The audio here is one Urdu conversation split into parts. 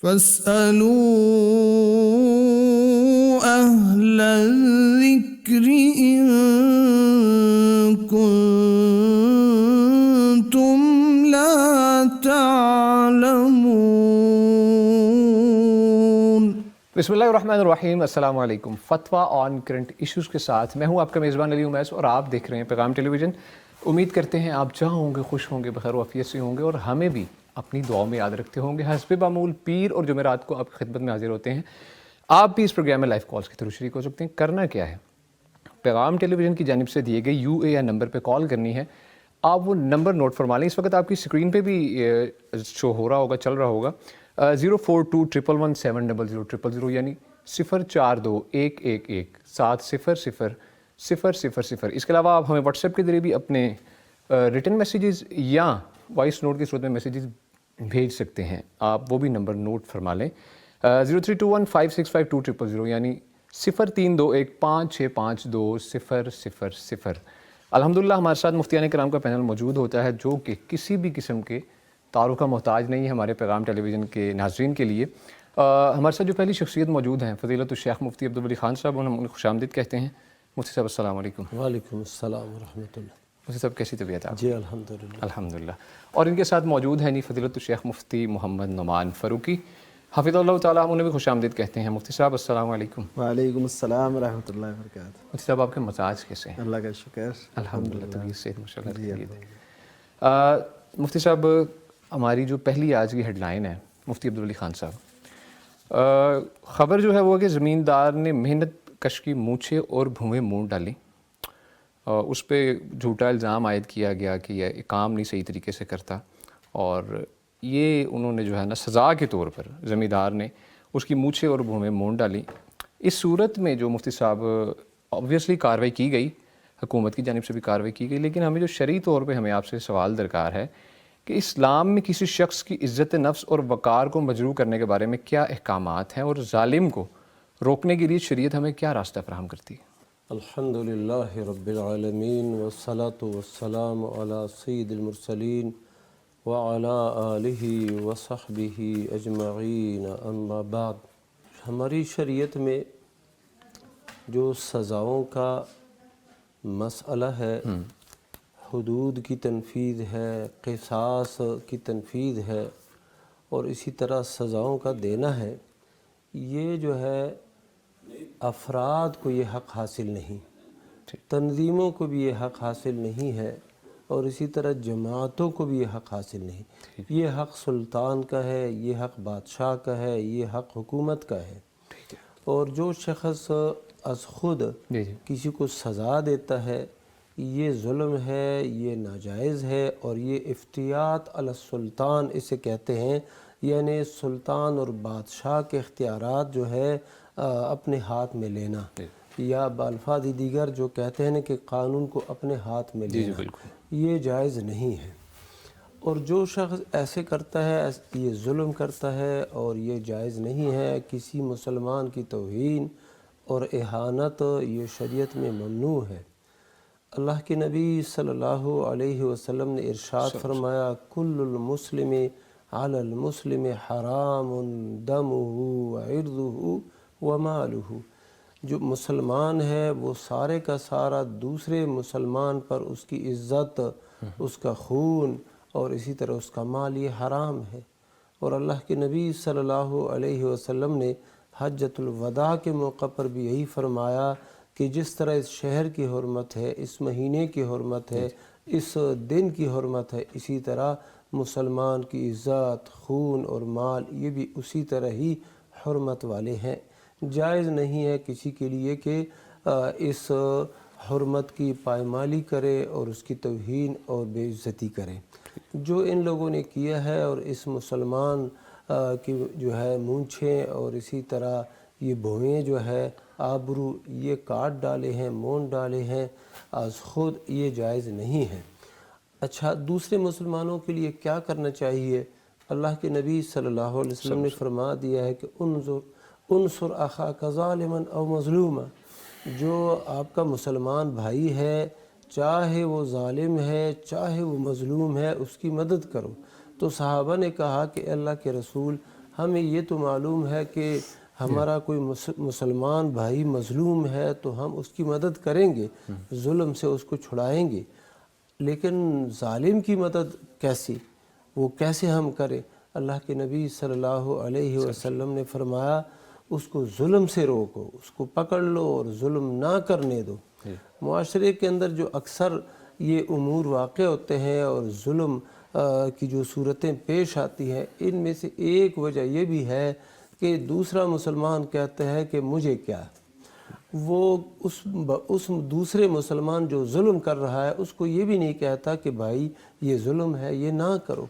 فاسألوا أهل الذكر إن كنتم لا تعلمون۔ بسم اللہ الرحمن الرحیم، السلام علیکم۔ فتویٰ آن کرنٹ ایشوز کے ساتھ میں ہوں آپ کا میزبان علی امیس، اور آپ دیکھ رہے ہیں پیغام ٹیلی ویژن۔ امید کرتے ہیں آپ جہاں ہوں گے خوش ہوں گے، بخیر و عافیت سے ہوں گے، اور ہمیں بھی اپنی دعاؤں میں یاد رکھتے ہوں گے۔ حسب معمول پیر اور جمعرات کو آپ کی خدمت میں حاضر ہوتے ہیں۔ آپ بھی اس پروگرام میں لائیو کالز کے تھرو شریک ہو سکتے ہیں۔ کرنا کیا ہے، پیغام ٹیلی ویژن کی جانب سے دیے گئے UAN نمبر پہ کال کرنی ہے۔ آپ وہ نمبر نوٹ فرما لیں، اس وقت آپ کی اسکرین پہ بھی شو ہو رہا ہوگا، چل رہا ہوگا، 042117000000، یعنی 042111700000۔ اس کے علاوہ آپ ہمیں واٹس ایپ کے ذریعے بھی اپنے ریٹن میسیجز یا وائس نوٹ کی صورت میں میسیجز بھیج سکتے ہیں۔ آپ وہ بھی نمبر نوٹ فرما لیں، 0321565200، یعنی 0321565200۔ الحمدللہ ہمارے ساتھ مفتیان کرام کا پینل موجود ہوتا ہے، جو کہ کسی بھی قسم کے تعارف کا محتاج نہیں ہے ہمارے پیغام ٹیلی ویژن کے ناظرین کے لیے۔ ہمارے ساتھ جو پہلی شخصیت موجود ہیں فضیلت الشیخ مفتی عبدالولی خان صاحب، ہم انہیں خوش آمدید کہتے ہیں۔ مفتی صاحب السلام علیکم۔ وعلیکم السلام ورحمۃ اللہ۔ مفتی صاحب کیسی طبیعت ہے آپ؟ جی الحمدللہ الحمدللہ۔ اور ان کے ساتھ موجود ہیں فضیلت الشیخ مفتی محمد نعمان فاروقی، حفظہ اللہ تعالیٰ، ہم انہیں بھی خوش آمدید کہتے ہیں۔ مفتی صاحب السلام علیکم۔ وعلیکم السلام ورحمۃ اللہ وبرکاتہ۔ مفتی صاحب آپ کے مزاج کیسے ہیں؟ اللہ کا شکر، الحمدللہ، طبیعت صحت ماشاء اللہ خیریت ہے۔ مفتی صاحب ہماری جو پہلی آج کی ہیڈ لائن ہے، مفتی عبدالولی خان صاحب، خبر جو ہے وہ کہ زمیندار نے محنت کش کی مونچھیں اور بھویں مونڈ ڈالیں، اس پہ جھوٹا الزام عائد کیا گیا کہ یہ کام نہیں صحیح طریقے سے کرتا، اور یہ انہوں نے جو ہے نا سزا کے طور پر زمیندار نے اس کی مونچھیں اور بھویں مونڈ ڈالیں۔ اس صورت میں جو مفتی صاحب آبویسلی کارروائی کی گئی، حکومت کی جانب سے بھی کارروائی کی گئی، لیکن ہمیں جو شرعی طور پہ ہمیں آپ سے سوال درکار ہے کہ اسلام میں کسی شخص کی عزت نفس اور وقار کو مجروح کرنے کے بارے میں کیا احکامات ہیں، اور ظالم کو روکنے کے لیے شریعت ہمیں کیا راستہ فراہم کرتی ہے؟ الحمدللہ رب العالمین، والصلاة والسلام علی سید المرسلین وعلی آلہ وصحبہ اجمعین، اما بعد۔ ہماری شریعت میں جو سزاؤں کا مسئلہ ہے، حدود کی تنفیذ ہے، قصاص کی تنفیذ ہے، اور اسی طرح سزاؤں کا دینا ہے، یہ جو ہے افراد کو یہ حق حاصل نہیں، تنظیموں کو بھی یہ حق حاصل نہیں ہے، اور اسی طرح جماعتوں کو بھی یہ حق حاصل نہیں۔ یہ حق سلطان کا ہے، یہ حق بادشاہ کا ہے، یہ حق حکومت کا ہے۔ اور جو شخص از خود کسی کو سزا دیتا ہے، یہ ظلم ہے، یہ ناجائز ہے، اور یہ افتیات علی السلطان اسے کہتے ہیں، یعنی سلطان اور بادشاہ کے اختیارات جو ہے اپنے ہاتھ میں لینا، یا بالفاظ دیگر جو کہتے ہیں کہ قانون کو اپنے ہاتھ میں لینا، یہ جائز نہیں ہے۔ اور جو شخص ایسے کرتا ہے یہ ظلم کرتا ہے، اور یہ جائز نہیں ہے۔ کسی مسلمان کی توہین اور اہانت یہ شریعت میں ممنوع ہے۔ اللہ کے نبی صلی اللہ علیہ وسلم نے ارشاد فرمایا، کل المسلم علی المسلم حرام دمہ وعرضہ ومالہ۔ جو مسلمان ہے وہ سارے کا سارا دوسرے مسلمان پر اس کی عزت، اس کا خون، اور اسی طرح اس کا مال یہ حرام ہے۔ اور اللہ کے نبی صلی اللہ علیہ وسلم نے حجۃ الوداع کے موقع پر بھی یہی فرمایا کہ جس طرح اس شہر کی حرمت ہے، اس مہینے کی حرمت ہے، اس دن کی حرمت ہے، اسی طرح مسلمان کی عزت، خون اور مال یہ بھی اسی طرح ہی حرمت والے ہیں۔ جائز نہیں ہے کسی کے لیے کہ اس حرمت کی پائمالی کرے اور اس کی توہین اور بے عزتی کرے۔ جو ان لوگوں نے کیا ہے، اور اس مسلمان کی جو ہے مونچھیں اور اسی طرح یہ بھویں جو ہے آبرو یہ کاٹ ڈالے ہیں، مونڈ ڈالے ہیں از خود، یہ جائز نہیں ہے۔ اچھا، دوسرے مسلمانوں کے لیے کیا کرنا چاہیے؟ اللہ کے نبی صلی اللہ علیہ وسلم نے فرما دیا ہے کہ انصر اخاک ظالما او مظلوما۔ جو آپ کا مسلمان بھائی ہے، چاہے وہ ظالم ہے چاہے وہ مظلوم ہے، اس کی مدد کرو۔ تو صحابہ نے کہا کہ اللہ کے رسول، ہمیں یہ تو معلوم ہے کہ ہمارا کوئی مسلمان بھائی مظلوم ہے تو ہم اس کی مدد کریں گے، ظلم سے اس کو چھڑائیں گے، لیکن ظالم کی مدد کیسی، وہ کیسے ہم کریں؟ اللہ کے نبی صلی اللہ علیہ وسلم نے فرمایا اس کو ظلم سے روکو، اس کو پکڑ لو اور ظلم نہ کرنے دو۔ معاشرے کے اندر جو اکثر یہ امور واقع ہوتے ہیں اور ظلم کی جو صورتیں پیش آتی ہیں، ان میں سے ایک وجہ یہ بھی ہے کہ دوسرا مسلمان کہتا ہے کہ مجھے کیا، وہ اس دوسرے مسلمان جو ظلم کر رہا ہے اس کو یہ بھی نہیں کہتا کہ بھائی یہ ظلم ہے، یہ نہ کرو،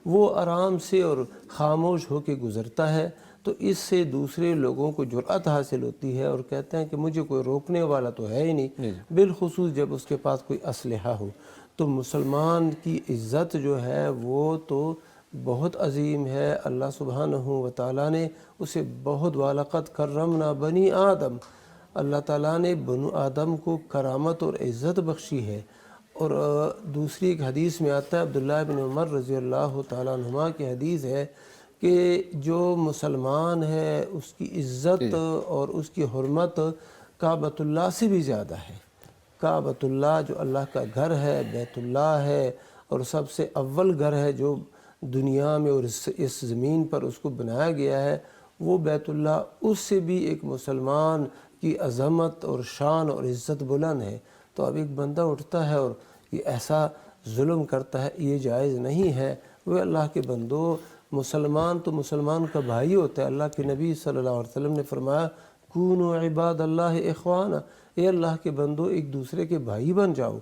وہ آرام سے اور خاموش ہو کے گزرتا ہے، تو اس سے دوسرے لوگوں کو جرأت حاصل ہوتی ہے اور کہتے ہیں کہ مجھے کوئی روکنے والا تو ہے ہی نہیں، بالخصوص جب اس کے پاس کوئی اسلحہ ہو۔ تو مسلمان کی عزت جو ہے وہ تو بہت عظیم ہے، اللہ سبحانہ و تعالیٰ نے اسے بہت وَلَقَدْ كَرَّمْنَا بَنِي آدم، اللہ تعالیٰ نے بنو آدم کو کرامت اور عزت بخشی ہے۔ اور دوسری ایک حدیث میں آتا ہے، عبداللہ بن عمر رضی اللہ تعالیٰ عنہما کی حدیث ہے کہ جو مسلمان ہے اس کی عزت اور اس کی حرمت کعبۃ اللہ سے بھی زیادہ ہے۔ کعبۃ اللہ جو اللہ کا گھر ہے، بیت اللہ ہے، اور سب سے اول گھر ہے جو دنیا میں اور اس زمین پر اس کو بنایا گیا ہے، وہ بیت اللہ، اس سے بھی ایک مسلمان کی عظمت اور شان اور عزت بلند ہے۔ تو اب ایک بندہ اٹھتا ہے اور یہ ایسا ظلم کرتا ہے، یہ جائز نہیں ہے۔ وہ اللہ کے بندو، مسلمان تو مسلمان کا بھائی ہوتا ہے۔ اللہ کے نبی صلی اللہ علیہ وسلم نے فرمایا کونوا عباد اللہ اخوانا، اے اللہ کے بندو ایک دوسرے کے بھائی بن جاؤ،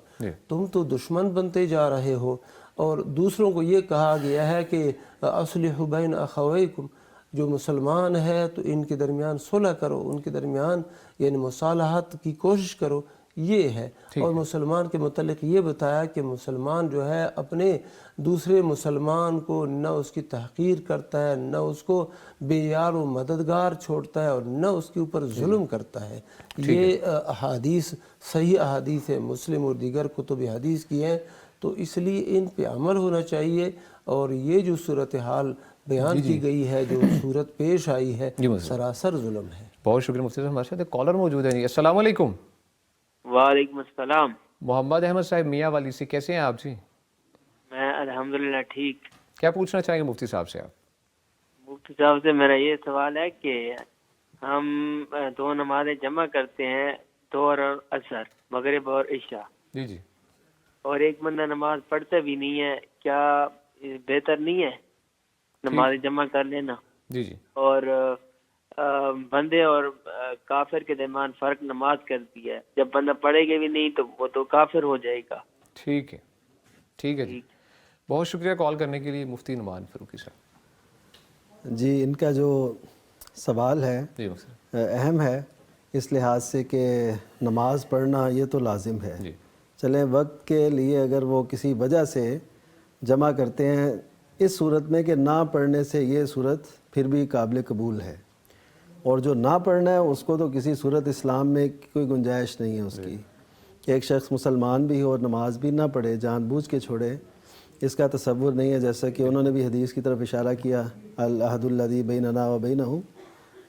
تم تو دشمن بنتے جا رہے ہو۔ اور دوسروں کو یہ کہا گیا ہے کہ اصلحوا بین اخویکم، جو مسلمان ہے تو ان کے درمیان صلح کرو، ان کے درمیان یعنی مصالحت کی کوشش کرو، یہ ہے۔ اور مسلمان کے متعلق یہ بتایا کہ مسلمان جو ہے اپنے دوسرے مسلمان کو نہ اس کی تحقیر کرتا ہے، نہ اس کو بے یار و مددگار چھوڑتا ہے، اور نہ اس کے اوپر ظلم کرتا ہے۔ یہ احادیث صحیح احادیث ہے، مسلم اور دیگر کتب حدیث کی ہیں، تو اس لیے ان پہ عمل ہونا چاہیے۔ اور یہ جو صورتحال بیان کی گئی ہے، جو صورت پیش آئی ہے، سراسر ظلم ہے۔ بہت شکریہ مفتی صاحب، ہمارے ساتھ ایک کالر موجود ہے جی۔ السلام علیکم۔ وعلیکم السلام۔ محمد احمد صاحب میاں والی سے، کیسے ہیں آپ جی؟ میں الحمدللہ ٹھیک۔ کیا پوچھنا چاہیں گے مفتی صاحب سے آپ؟ مفتی صاحب سے میرا یہ سوال ہے کہ ہم دو نمازیں جمع کرتے ہیں، ظہر اور عصر، مغرب اور عشاء، جی جی، اور ایک بندہ نماز پڑھتا بھی نہیں ہے، کیا بہتر نہیں ہے نماز جمع کر لینا؟ جی جی، اور بندے اور کافر کے درمیان فرق نماز کرتی ہے، جب بندہ پڑھے گا بھی نہیں تو وہ تو کافر ہو جائے گا۔ ٹھیک ہے، ٹھیک ہے جی، بہت شکریہ کال کرنے کے لیے مفتی نعمان فاروقی صاحب۔ جی، ان کا جو سوال ہے جی مفتی، اہم ہے اس لحاظ سے کہ نماز پڑھنا یہ تو لازم ہے۔ جی چلیں وقت کے لیے اگر وہ کسی وجہ سے جمع کرتے ہیں، اس صورت میں کہ نہ پڑھنے سے یہ صورت پھر بھی قابل قبول ہے، اور جو نہ پڑھنا ہے اس کو تو کسی صورت اسلام میں کوئی گنجائش نہیں ہے اس کی کہ ایک شخص مسلمان بھی ہو اور نماز بھی نہ پڑھے، جان بوجھ کے چھوڑے، اس کا تصور نہیں ہے۔ جیسا کہ انہوں نے بھی حدیث کی طرف اشارہ کیا، العہد الذی بیننا و بینہم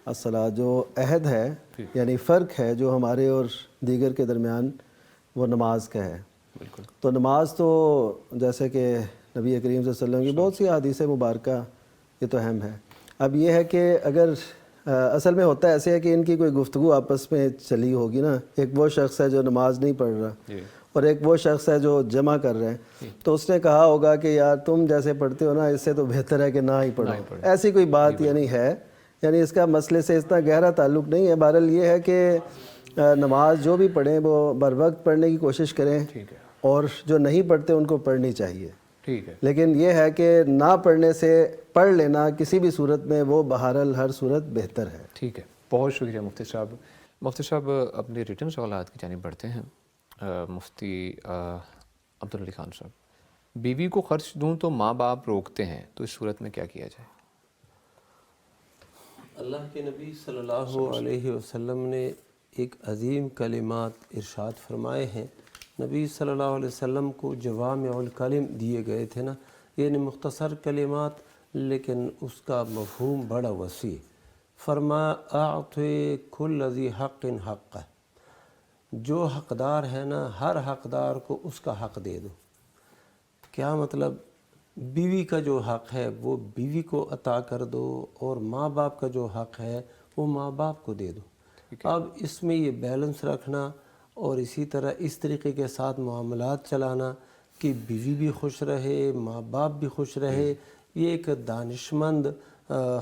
الصلاۃ، جو عہد ہے یعنی فرق ہے جو ہمارے اور دیگر کے درمیان، وہ نماز کا ہے۔ بالکل، تو نماز تو جیسے کہ نبی کریم صلی اللہ علیہ وسلم کی بہت سی احادیث مبارکہ، یہ تو اہم ہے۔ اب یہ ہے کہ اگر اصل میں ہوتا ایسے ہے کہ ان کی کوئی گفتگو آپس میں چلی ہوگی نا، ایک وہ شخص ہے جو نماز نہیں پڑھ رہا اور ایک وہ شخص ہے جو جمع کر رہے ہیں، تو اس نے کہا ہوگا کہ یار تم جیسے پڑھتے ہو نا، اس سے تو بہتر ہے کہ نہ ہی پڑھو، ایسی کوئی بات یعنی ہے، یعنی اس کا مسئلے سے اتنا گہرا تعلق نہیں ہے۔ بہرحال یہ ہے کہ نماز جو بھی پڑھیں وہ بر وقت پڑھنے کی کوشش کریں، اور جو نہیں پڑھتے ان کو پڑھنی چاہیے۔ ٹھیک ہے، لیکن یہ ہے کہ نہ پڑھنے سے پڑھ لینا کسی بھی صورت میں وہ بہرحال ہر صورت بہتر ہے۔ ٹھیک ہے، بہت شکریہ مفتی صاحب۔ مفتی صاحب اپنے ریٹن سوالات کی جانب بڑھتے ہیں۔ مفتی عبدالعلی خان صاحب، بیوی کو خرچ دوں تو ماں باپ روکتے ہیں، تو اس صورت میں کیا کیا جائے؟ اللہ کے نبی صلی اللہ علیہ وسلم نے ایک عظیم کلمات ارشاد فرمائے ہیں۔ نبی صلی اللہ علیہ وسلم کو جوامع الکلم دیے گئے تھے نا، یعنی مختصر کلمات لیکن اس کا مفہوم بڑا وسیع. فرما اعطِ کل ذی حق حقہ، جو حقدار ہے نا ہر حقدار کو اس کا حق دے دو. کیا مطلب؟ بیوی کا جو حق ہے وہ بیوی کو عطا کر دو، اور ماں باپ کا جو حق ہے وہ ماں باپ کو دے دو. اب اس میں یہ بیلنس رکھنا اور اسی طرح اس طریقے کے ساتھ معاملات چلانا کہ بیوی بھی خوش رہے، ماں باپ بھی خوش رہے، یہ ایک دانشمند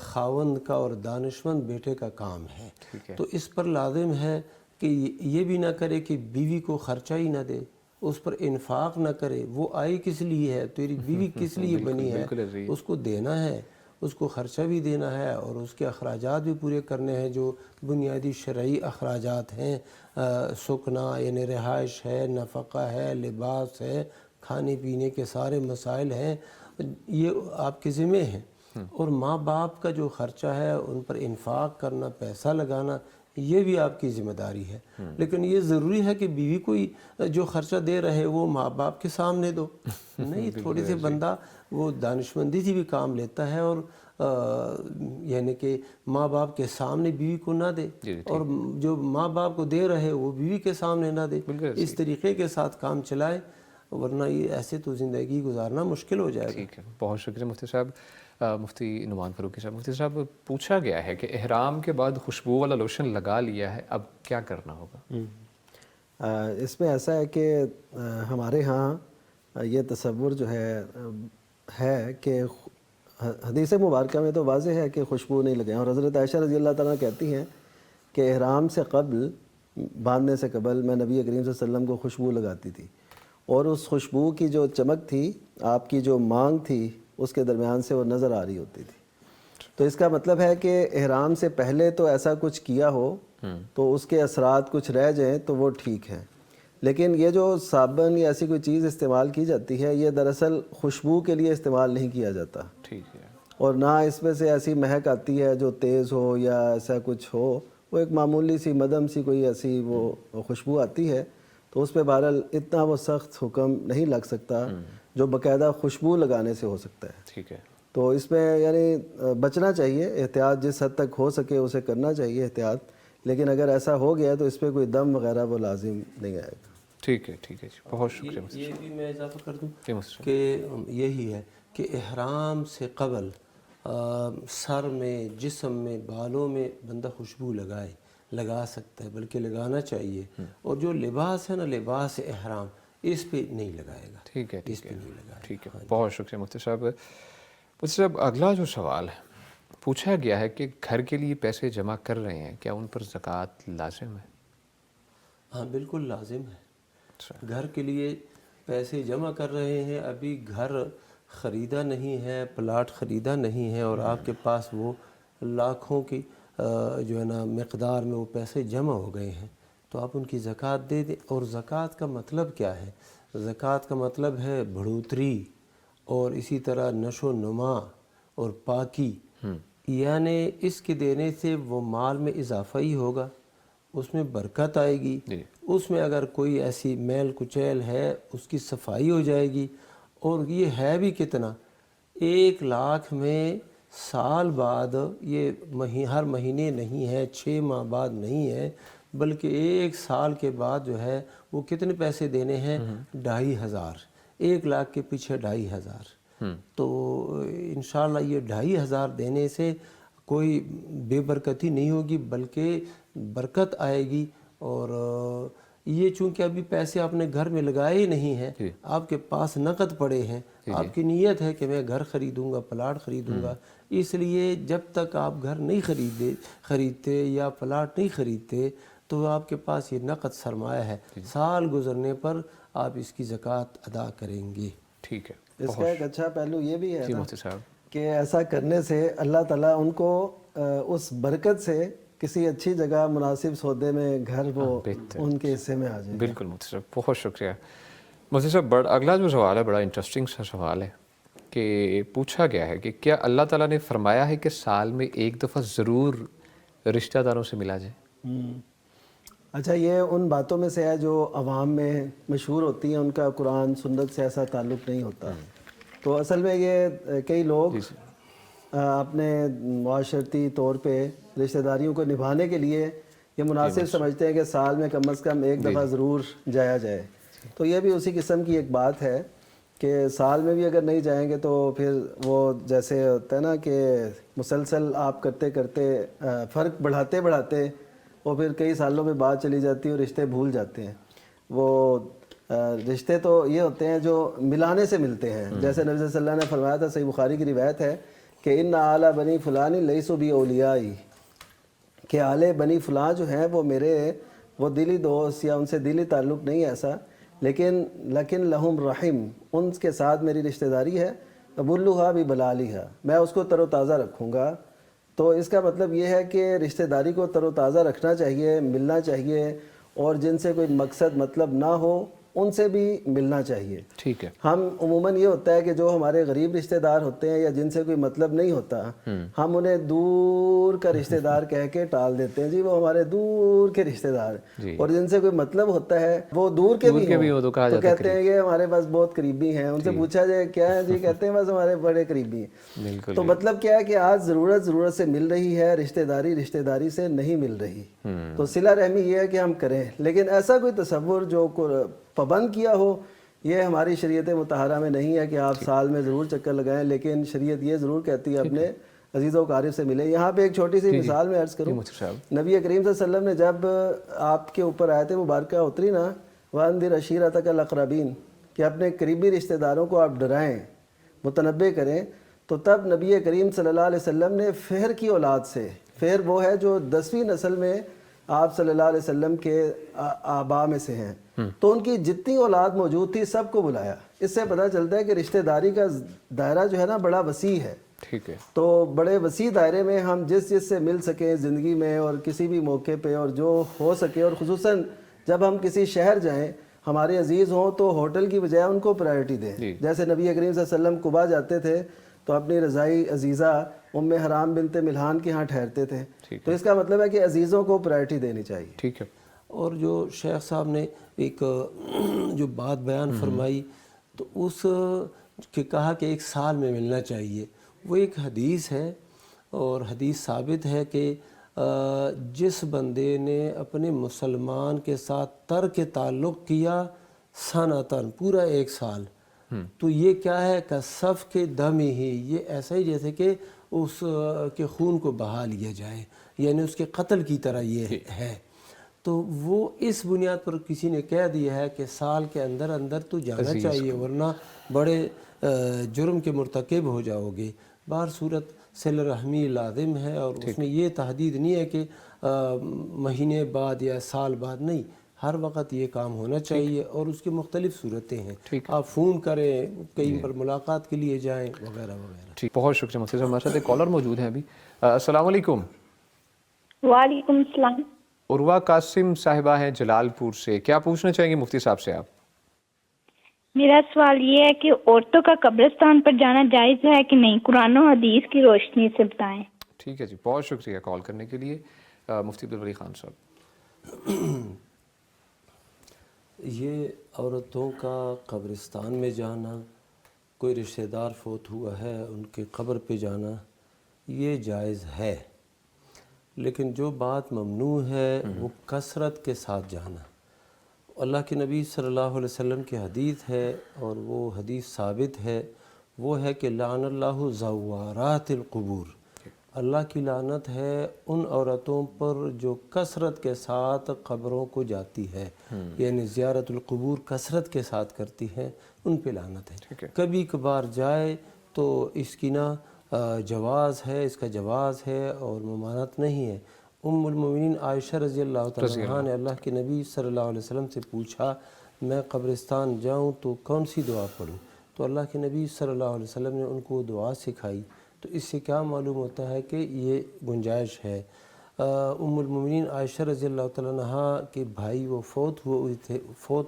خاوند کا اور دانشمند بیٹے کا کام ہے. تو اس پر لازم ہے کہ یہ بھی نہ کرے کہ بیوی کو خرچہ ہی نہ دے، اس پر انفاق نہ کرے. وہ آئی کس لیے ہے؟ تیری بیوی کس لیے بنی ہے؟ اس کو دینا ہے، اس کو خرچہ بھی دینا ہے اور اس کے اخراجات بھی پورے کرنے ہیں جو بنیادی شرعی اخراجات ہیں. سکنا یعنی رہائش ہے، نفقہ ہے، لباس ہے، کھانے پینے کے سارے مسائل ہیں، یہ آپ کے ذمہ ہیں. اور ماں باپ کا جو خرچہ ہے ان پر انفاق کرنا، پیسہ لگانا، یہ بھی آپ کی ذمہ داری ہے. لیکن یہ ضروری ہے کہ بیوی کوئی جو خرچہ دے رہے وہ ماں باپ کے سامنے دو. نہیں، تھوڑی سی بندہ وہ دانشمندی سے بھی کام لیتا ہے اور یعنی کہ ماں باپ کے سامنے بیوی کو نہ دے، اور جو ماں باپ کو دے رہے وہ بیوی کے سامنے نہ دے. اس طریقے کے ساتھ کام چلائے، ورنہ یہ ایسے تو زندگی گزارنا مشکل ہو جائے گا. ٹھیک ہے، بہت شکریہ مفتی صاحب. مفتی نعمان فاروقی صاحب، مفتی صاحب پوچھا گیا ہے کہ احرام کے بعد خوشبو والا لوشن لگا لیا ہے، اب کیا کرنا ہوگا؟ اس میں ایسا ہے کہ ہمارے ہاں یہ تصور جو ہے کہ حدیث مبارکہ میں تو واضح ہے کہ خوشبو نہیں لگائیں، اور حضرت عائشہ رضی اللہ تعالیٰ کہتی ہیں کہ احرام سے قبل، باندھنے سے قبل میں نبی کریم صلی اللہ علیہ وسلم کو خوشبو لگاتی تھی، اور اس خوشبو کی جو چمک تھی آپ کی جو مانگ تھی اس کے درمیان سے وہ نظر آ رہی ہوتی تھی. تو اس کا مطلب ہے کہ احرام سے پہلے تو ایسا کچھ کیا ہو تو اس کے اثرات کچھ رہ جائیں تو وہ ٹھیک ہے. لیکن یہ جو صابن یا ایسی کوئی چیز استعمال کی جاتی ہے یہ دراصل خوشبو کے لیے استعمال نہیں کیا جاتا. ٹھیک ہے. اور نہ اس میں سے ایسی مہک آتی ہے جو تیز ہو یا ایسا کچھ ہو، وہ ایک معمولی سی مدھم سی کوئی ایسی وہ خوشبو آتی ہے. تو اس پہ بہرحال اتنا وہ سخت حکم نہیں لگ سکتا جو باقاعدہ خوشبو لگانے سے ہو سکتا ہے. ٹھیک ہے. تو اس میں یعنی بچنا چاہیے، احتیاط جس حد تک ہو سکے اسے کرنا چاہیے احتیاط. لیکن اگر ایسا ہو گیا تو اس پہ کوئی دم وغیرہ وہ لازم نہیں آئے گا. ٹھیک ہے. ٹھیک ہے جی، بہت شکریہ. یہ بھی میں اضافہ کر دوں جی مفتی صاحب. کہ یہی ہے کہ احرام سے قبل سر میں، جسم میں، بالوں میں بندہ خوشبو لگا سکتا ہے، بلکہ لگانا چاہیے. اور جو لباس ہے نا، لباس احرام، اس پہ نہیں لگائے گا. ٹھیک ہے. اس پہ نہیں لگائے. ٹھیک ہے، بہت شکریہ مفتی صاحب. مفتی صاحب اگلا جو سوال ہے، پوچھا گیا ہے کہ گھر کے لیے پیسے جمع کر رہے ہیں، کیا ان پر زکوٰۃ لازم ہے؟ ہاں بالکل لازم ہے. گھر کے لیے پیسے جمع کر رہے ہیں، ابھی گھر خریدا نہیں ہے، پلاٹ خریدا نہیں ہے، اور آپ کے پاس وہ لاکھوں کی جو ہے نا مقدار میں وہ پیسے جمع ہو گئے ہیں، تو آپ ان کی زکوٰۃ دے دیں. اور زکوٰۃ کا مطلب کیا ہے؟ زکوٰۃ کا مطلب ہے بڑھوتری اور اسی طرح نشو و نما اور پاکی. یعنی اس کے دینے سے وہ مال میں اضافہ ہی ہوگا، اس میں برکت آئے گی. اس میں اگر کوئی ایسی میل کچیل ہے اس کی صفائی ہو جائے گی. اور یہ ہے بھی کتنا، 1 لاکھ میں سال بعد، یہ ہر مہینے نہیں ہے، 6 ماہ بعد نہیں ہے، بلکہ 1 سال کے بعد جو ہے وہ کتنے پیسے دینے ہیں؟ 2500. 1 لاکھ کے پیچھے 2500. تو انشاءاللہ یہ 2500 دینے سے کوئی بے برکتی نہیں ہوگی، بلکہ برکت آئے گی. اور یہ چونکہ ابھی پیسے آپ نے گھر میں لگائے ہی نہیں ہیں، آپ کے پاس نقد پڑے ہیں، آپ کی نیت ہے کہ میں گھر خریدوں گا، پلاٹ خریدوں گا، اس لیے جب تک آپ گھر نہیں خریدتے یا پلاٹ نہیں خریدتے تو آپ کے پاس یہ نقد سرمایہ ہے. سال گزرنے پر آپ اس کی زکوٰۃ ادا کریں گے. ٹھیک ہے. اس کا ایک اچھا پہلو یہ بھی ہے مفتی صاحب کہ ایسا کرنے سے اللہ تعالیٰ ان کو اس برکت سے کسی اچھی جگہ مناسب سودے میں گھر وہ ان کے حصے میں آ جائے. بالکل مفتی صاحب، بہت شکریہ. مفتی صاحب اگلا جو سوال ہے بڑا انٹرسٹنگ سا سوال ہے کہ پوچھا گیا ہے کہ کیا اللہ تعالیٰ نے فرمایا ہے کہ سال میں 1 دفعہ ضرور رشتہ داروں سے ملا جائے؟ اچھا، یہ ان باتوں میں سے ہے جو عوام میں مشہور ہوتی ہیں، ان کا قرآن سنت سے ایسا تعلق نہیں ہوتا. تو اصل میں یہ کئی لوگ اپنے معاشرتی طور پہ رشتہ داریوں کو نبھانے کے لیے یہ مناسب سمجھتے ہیں کہ سال میں کم از کم ایک دفعہ ضرور جایا جائے. تو یہ بھی اسی قسم کی ایک بات ہے کہ سال میں بھی اگر نہیں جائیں گے تو پھر وہ جیسے ہوتا ہے نا کہ مسلسل آپ کرتے کرتے فرق بڑھاتے بڑھاتے وہ پھر کئی سالوں میں بعد چلی جاتی ہے اور رشتے بھول جاتے ہیں. وہ رشتے تو یہ ہوتے ہیں جو ملانے سے ملتے ہیں. جیسے نبی صلی اللہ علیہ وسلم نے فرمایا تھا, صحیح بخاری کی روایت ہے کہ ان اعلی بنی فلان لیسوا بی اولیائی, کہ اعلی بنی فلاں جو ہیں وہ میرے وہ دلی دوست یا ان سے دلی تعلق نہیں ایسا, لیکن لہم رحم, ان کے ساتھ میری رشتہ داری ہے. ابلھا ببلالیھا, میں اس کو تر و تازہ رکھوں گا. تو اس کا مطلب یہ ہے کہ رشتہ داری کو تر و تازہ رکھنا چاہیے, ملنا چاہیے, اور جن سے کوئی مقصد مطلب نہ ہو ان سے بھی ملنا چاہیے. ٹھیک ہے. ہم عموماً یہ ہوتا ہے کہ جو ہمارے غریب رشتہ دار ہوتے ہیں یا جن سے کوئی مطلب نہیں ہوتا, ہم انہیں دور کا رشتہ دار کہہ کے ٹال دیتے ہیں, جی وہ ہمارے دور کے رشتہ دار. اور جن سے کوئی مطلب ہوتا ہے وہ دور کے بھی ہوں تو کہتے ہیں کہ ہمارے پاس بہت قریبی ہیں. ان سے پوچھا جائے کیا ہے, جی کہتے ہیں بس ہمارے بڑے قریبی ہیں. تو مطلب کیا ہے کہ آج ضرورت سے مل رہی ہے, رشتہ داری سے نہیں مل رہی. تو صلہ رحمی یہ ہے کہ ہم کریں, لیکن ایسا کوئی تصور جو پابند کیا ہو یہ ہماری شریعت مطہرہ میں نہیں ہے کہ آپ سال میں ضرور چکر لگائیں. لیکن شریعت یہ ضرور کہتی ہے اپنے عزیز و اقارب سے ملیں. یہاں پہ ایک چھوٹی سی مثال میں عرض کروں, نبی کریم صلی اللہ علیہ وسلم نے جب آپ کے اوپر آیت مبارکہ اتری نا, وَأَنذِرْ عَشِيرَتَكَ الْأَقْرَبِينَ, کہ اپنے قریبی رشتہ داروں کو آپ ڈرائیں, متنبہ کریں, تو تب نبی کریم صلی اللہ علیہ وسلم نے فہر کی اولاد سے, فہر وہ ہے جو 10ویں نسل میں آپ صلی اللہ علیہ وسلم کے آبا میں سے ہیں, تو ان کی جتنی اولاد موجود تھی سب کو بلایا. اس سے پتہ چلتا ہے کہ رشتہ داری کا دائرہ جو ہے نا بڑا وسیع ہے. ٹھیک ہے. تو بڑے وسیع دائرے میں ہم جس سے مل سکیں زندگی میں اور کسی بھی موقع پہ, اور جو ہو سکے, اور خصوصاً جب ہم کسی شہر جائیں ہمارے عزیز ہوں تو ہوٹل کی بجائے ان کو پرائرٹی دیں. جیسے نبی کریم صلی اللہ علیہ وسلم قباء جاتے تھے تو اپنی رضائی عزیزہ ام حرام بنت ملحان کے ہاں ٹھہرتے تھے. تو اس کا مطلب ہے کہ عزیزوں کو پرائرٹی دینی چاہیے. ٹھیک ہے. اور جو شیخ صاحب نے ایک جو بات بیان فرمائی تو اس کہ کہا کہ ایک سال میں ملنا چاہیے, وہ ایک حدیث ہے, اور حدیث ثابت ہے کہ جس بندے نے اپنے مسلمان کے ساتھ ترک تعلق کیا سنتاً, پورا ایک سال, تو یہ کیا ہے کہ صف کے دم ہی, یہ ایسا ہی جیسے کہ اس کے خون کو بہا لیا جائے, یعنی اس کے قتل کی طرح یہ ہے. تو وہ اس بنیاد پر کسی نے کہہ دیا ہے کہ سال کے اندر اندر تو جانا چاہیے ورنہ بڑے جرم کے مرتکب ہو جاؤ گے. بہر صورت صلہ رحمی لازم ہے, اور اس میں یہ تحدید نہیں ہے کہ مہینے بعد یا سال بعد, نہیں, ہر وقت یہ کام ہونا چاہیے. اور اس کی مختلف صورتیں ہیں, آپ فون کریں, کہیں پر ملاقات کے لیے جائیں, وغیرہ وغیرہ. ٹھیک, بہت شکریہ مفتی صاحب. ہمارے ساتھ ایک کالر موجود ہیں ابھی. السلام علیکم. وعلیکم السلام. عروہ قاسم صاحبہ ہیں جلال پور سے, کیا پوچھنا چاہیں گے مفتی صاحب سے آپ؟ میرا سوال یہ ہے کہ عورتوں کا قبرستان پر جانا جائز ہے کہ نہیں, قرآن و حدیث کی روشنی سے بتائیں. ٹھیک ہے جی, بہت شکریہ کال کرنے کے لیے. مفتی عبدالبری خان صاحب. یہ عورتوں کا قبرستان میں جانا, کوئی رشتہ دار فوت ہوا ہے ان کے قبر پہ جانا, یہ جائز ہے, لیکن جو بات ممنوع ہے وہ کثرت کے ساتھ جانا. اللہ کے نبی صلی اللہ علیہ وسلم کی حدیث ہے, اور وہ حدیث ثابت ہے, وہ ہے کہ لعن اللہ زوارات القبور, اللہ کی لعنت ہے ان عورتوں پر جو کثرت کے ساتھ قبروں کو جاتی ہے, یعنی زیارت القبور کثرت کے ساتھ کرتی ہیں, ان پہ لعنت ہے. کبھی کبھار جائے تو اس کی نا جواز ہے, اس کا جواز ہے اور ممانعت نہیں ہے. ام المومنین عائشہ رضی اللہ تعالیٰ عنہا نے اللہ کے نبی صلی اللہ علیہ وسلم سے پوچھا میں قبرستان جاؤں تو کون سی دعا پڑھوں, تو اللہ کے نبی صلی اللہ علیہ وسلم نے ان کو دعا سکھائی. تو اس سے کیا معلوم ہوتا ہے کہ یہ گنجائش ہے. ام المومنین عائشہ رضی اللہ تعالیٰ عنہا کے بھائی وہ فوت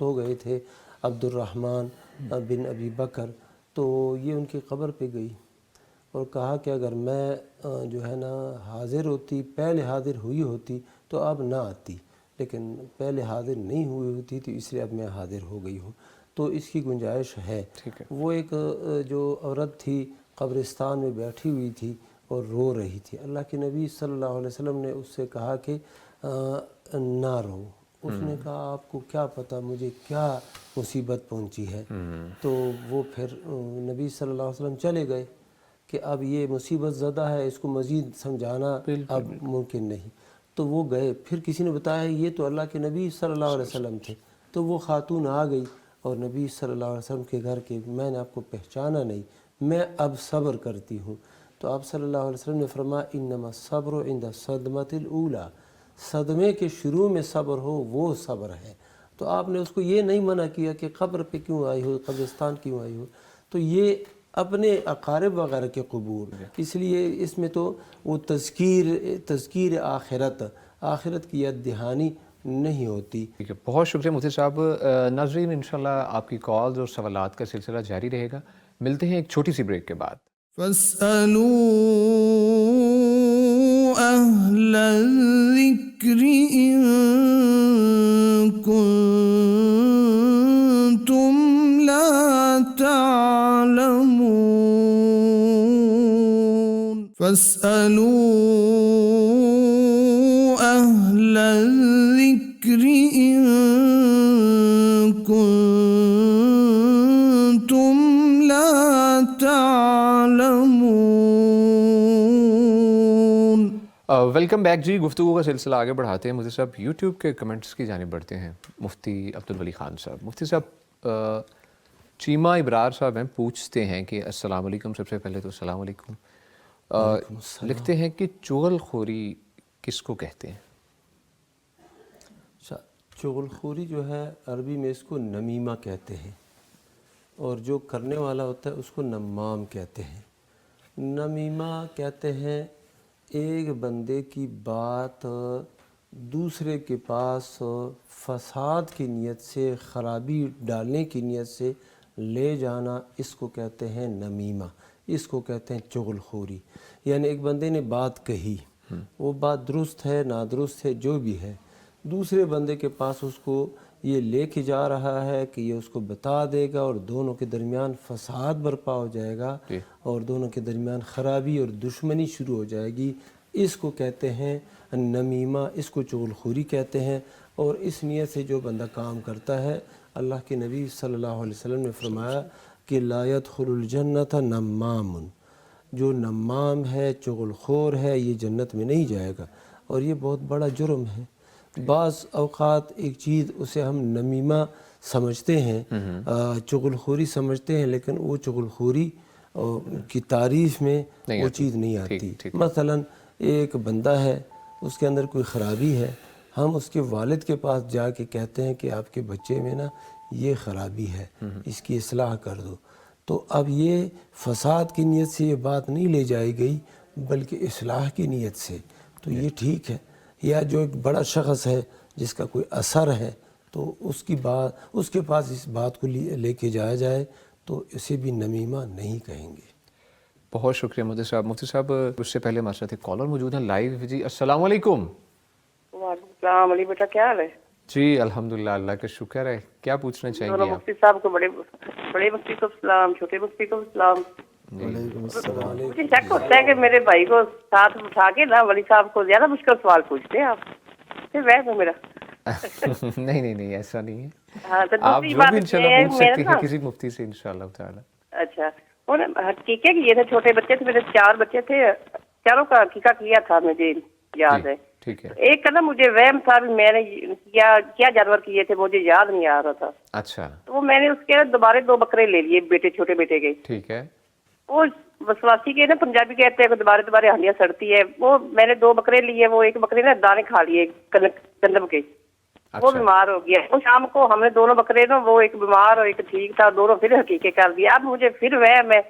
ہو گئے تھے, عبد الرحمن بن ابی بکر, تو یہ ان کی قبر پہ گئی اور کہا کہ اگر میں جو ہے نا حاضر ہوتی, پہلے حاضر ہوئی ہوتی تو اب نہ آتی, لیکن پہلے حاضر نہیں ہوئی ہوتی تو اس لیے اب میں حاضر ہو گئی ہوں. تو اس کی گنجائش ہے. وہ ایک جو عورت تھی قبرستان میں بیٹھی ہوئی تھی, اور رو رہی تھی۔ اللہ کے نبی صلی اللہ علیہ وسلم نے اس سے کہا کہ نہ رو۔ اس نے کہا آپ کو کیا پتہ مجھے کیا مصیبت پہنچی ہے۔ تو وہ پھر نبی صلی اللہ علیہ وسلم چلے گئے کہ اب یہ مصیبت زدہ ہے، اس کو مزید سمجھانا اب ممکن نہیں۔ تو وہ گئے، پھر کسی نے بتایا یہ تو اللہ کے نبی صلی اللہ علیہ وسلم تھے۔ تو وہ خاتون آ گئی اور نبی صلی اللہ علیہ وسلم کے گھر کے، میں نے آپ کو پہچانا نہیں، میں اب صبر کرتی ہوں۔ تو آپ صلی اللہ علیہ وسلم نے فرمایا انما الصبر عند الصدمۃ الاولی، صدمے کے شروع میں صبر ہو وہ صبر ہے۔ تو آپ نے اس کو یہ نہیں منع کیا کہ قبر پہ کیوں آئی ہو، قبرستان کیوں آئی ہو، تو یہ اپنے اقارب وغیرہ کے قبور، اس لیے اس میں تو وہ تذکیر آخرت کی یاد دہانی نہیں ہوتی۔ ٹھیک ہے، بہت شکریہ مفتی صاحب۔ ناظرین انشاءاللہ آپ کی کالز اور سوالات کا سلسلہ جاری رہے گا، ملتے ہیں ایک چھوٹی سی بریک کے بعد۔ فاسألوا أهل الذكر إن كنتم لا تعلمون فاسألوا أهل الذكر إن كنتم لا تعلمون۔ ویلکم بیک جی، گفتگو کا سلسلہ آگے بڑھاتے ہیں۔ مفتی صاحب یوٹیوب کے کمنٹس کی جانب بڑھتے ہیں۔ مفتی عبدالولی خان صاحب، مفتی صاحب چیمہ ابرار صاحب ہیں، پوچھتے ہیں کہ السلام علیکم، سب سے پہلے تو السلام علیکم۔ لکھتے ہیں کہ چغل خوری کس کو کہتے ہیں؟ چغل خوری جو ہے عربی میں اس کو نمیمہ کہتے ہیں، اور جو کرنے والا ہوتا ہے اس کو نمام کہتے ہیں۔ نمیمہ کہتے ہیں ایک بندے کی بات دوسرے کے پاس فساد کی نیت سے، خرابی ڈالنے کی نیت سے لے جانا، اس کو کہتے ہیں نمیمہ، اس کو کہتے ہیں چغل خوری۔ یعنی ایک بندے نے بات کہی، وہ بات درست ہے نادرست ہے جو بھی ہے، دوسرے بندے کے پاس اس کو یہ لے کے جا رہا ہے کہ یہ اس کو بتا دے گا، اور دونوں کے درمیان فساد برپا ہو جائے گا اور دونوں کے درمیان خرابی اور دشمنی شروع ہو جائے گی، اس کو کہتے ہیں نمیمہ، اس کو چغل خوری کہتے ہیں۔ اور اس نیت سے جو بندہ کام کرتا ہے، اللہ کے نبی صلی اللہ علیہ وسلم نے فرمایا کہ لا يدخل الجنت نمام، جو نمام ہے، چغل خور ہے، یہ جنت میں نہیں جائے گا، اور یہ بہت بڑا جرم ہے۔ بعض اوقات ایک چیز اسے ہم نمیمہ سمجھتے ہیں، چغل خوری سمجھتے ہیں، لیکن وہ چغل خوری کی تعریف میں وہ چیز نہیں آتی۔ مثلا ایک بندہ ہے، اس کے اندر کوئی خرابی ہے، ہم اس کے والد کے پاس جا کے کہتے ہیں کہ آپ کے بچے میں نا یہ خرابی ہے، اس کی اصلاح کر دو، تو اب یہ فساد کی نیت سے یہ بات نہیں لے جائی گئی بلکہ اصلاح کی نیت سے، تو یہ ٹھیک ہے۔ یا جو ایک بڑا شخص ہے جس کا کوئی اثر ہے، تو اس کے پاس اس بات کو لے کے جایا جائے تو اسے بھی نمیمہ نہیں کہیں گے۔ بہت شکریہ مفتی صاحب۔ مفتی صاحب اس سے پہلے ہمارے ساتھ ایک کالر موجود ہیں لائیو جی۔ السلام علیکم۔ وعلیکم السلام، علی بیٹا کیا حال ہے؟ جی الحمدللہ، اللہ کا شکر ہے۔ کیا پوچھنا چاہیں گے آپ؟ مفتی صاحب کو بڑے مفتی کو سلام، چھوٹے مفتی کو سلام۔ وعلیکم السلام۔ مجھے شک ہوتا ہے کہ میرے بھائی کو ساتھ اٹھا کے نا ولی صاحب کو زیادہ مشکل سوال پوچھتے ہیں آپ، پھر ویسے ہے میرا۔ نہیں ایسا نہیں ہے، ہاں تو آپ دوسری جو بات بھی انشاءاللہ پوچھ میرا سکتی نا، ہیں کسی مفتی سے انشاءاللہ تعالی۔ اچھا وہ حقیقہ کیے تھے، چھوٹے بچے تھے میرے، 4 بچے تھے، چاروں کا حقیقہ کیا تھا، مجھے یاد ہے۔ ٹھیک ہے۔ ایک کا نا مجھے وہم تھا، میں نے کیا جانور کیے تھے مجھے یاد نہیں آ رہا تھا، اچھا تو میں نے اس کے دوبارہ 2 بکرے لے لیے بیٹے، چھوٹے بیٹے کے۔ ٹھیک ہے۔ وہ وسواسی کے نا پنجابی کہتے ہیں کہ دوبارہ ہانڈیاں سڑتی ہے، وہ میں نے 2 بکرے لیے، وہ ایک بکرے نے دانے کھا لیے گندم کے، وہ بیمار ہو گیا۔ وہ شام کو ہم نے 2 بکرے نا، وہ ایک بیمار اور ایک ٹھیک تھا، دونوں پھر حقیقے کر دیا۔ اب مجھے پھر میں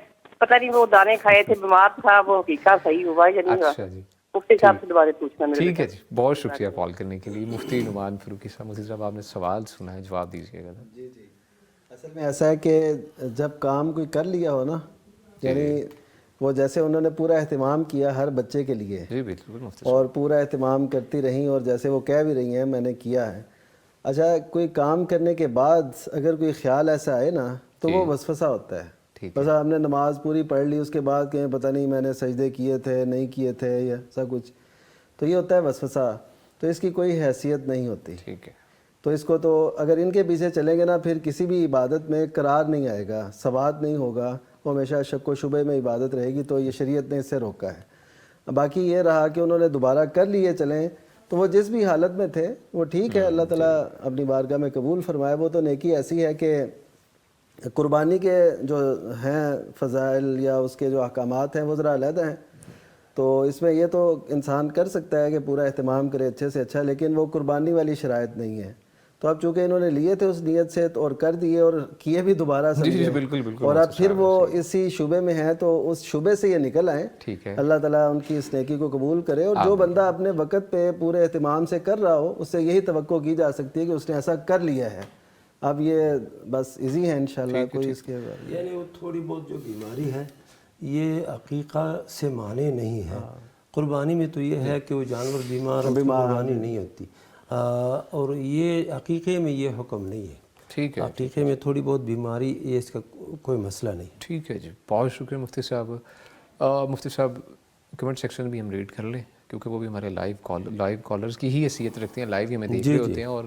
پتہ نہیں وہ دانے کھائے تھے، بیمار تھا، وہ حقیقہ صحیح ہوا یا نہیں ہوا، اچھا جی، مفتی صاحب سے دوبارہ پوچھنا میرے۔ ٹھیک ہے جی، بہت شکریہ کال کرنے کے لیے۔ مفتی نعمان فاروقی صاحب، مفتی صاحب آپ نے سوال سنا ہے، جواب دیجیے گا۔ جی اصل میں ایسا ہے کہ جب کام کوئی کر لیا ہو نا، یعنی وہ جیسے انہوں نے پورا اہتمام کیا ہر بچے کے لیے، جی بالکل مفتی اور پورا اہتمام کرتی رہیں، اور جیسے وہ کہہ بھی رہی ہیں میں نے کیا ہے۔ اچھا کوئی کام کرنے کے بعد اگر کوئی خیال ایسا آئے نا تو وہ وسوسہ ہوتا ہے، بس آپ نے نماز پوری پڑھ لی، اس کے بعد کہیں پتہ نہیں میں نے سجدے کیے تھے نہیں کیے تھے یا سب کچھ، تو یہ ہوتا ہے وسوسہ، تو اس کی کوئی حیثیت نہیں ہوتی. ٹھیک ہے. تو اس کو تو اگر ان کے پیچھے چلیں گے نا پھر کسی بھی عبادت میں قرار نہیں آئے گا، ثبات نہیں ہوگا، وہ ہمیشہ شک و شبے میں عبادت رہے گی. تو یہ شریعت نے اس سے روکا ہے. باقی یہ رہا کہ انہوں نے دوبارہ کر لیے چلیں، تو وہ جس بھی حالت میں تھے وہ ٹھیک ہے، اللہ تعالیٰ اپنی بارگاہ میں قبول فرمائے. وہ تو نیکی ایسی ہے کہ قربانی کے جو ہیں فضائل یا اس کے جو احکامات ہیں وہ ذرا علیحدہ ہیں. تو اس میں یہ تو انسان کر سکتا ہے کہ پورا اہتمام کرے اچھے سے اچھا، لیکن وہ قربانی والی شرائط نہیں ہے. تو اب چونکہ انہوں نے لیے تھے اس نیت سے اور کر دیے اور کیے بھی دوبارہ سمجھے، بالکل بالکل، اور اب پھر وہ اسی شعبے میں ہیں، تو اس شعبے سے یہ نکل آئیں. ٹھیک ہے. اللہ تعالیٰ ان کی اس نیکی کو قبول کرے. اور جو بندہ اپنے وقت پہ پورے اہتمام سے کر رہا ہو، اس سے یہی توقع کی جا سکتی ہے کہ اس نے ایسا کر لیا ہے. اب یہ بس ایزی ہے انشاءاللہ، کوئی اس کے یعنی وہ تھوڑی بہت جو بیماری ہے یہ عقیقہ سے مانے نہیں ہے. قربانی میں تو یہ ہے کہ وہ جانور بیمار ہو، قربانی نہیں ہوتی. اور یہ عقیقے میں یہ حکم نہیں ہے. ٹھیک ہے. عقیقے میں تھوڑی بہت بیماری، یہ اس کا کوئی مسئلہ نہیں. ٹھیک ہے جی، بہت شکریہ مفتی صاحب. مفتی صاحب کمنٹ سیکشن بھی ہم ریڈ کر لیں، کیونکہ وہ بھی ہمارے لائیو کالرز کی ہی حیثیت رکھتے ہیں، لائیو ہی ہمیں دیکھ رہے ہوتے ہیں اور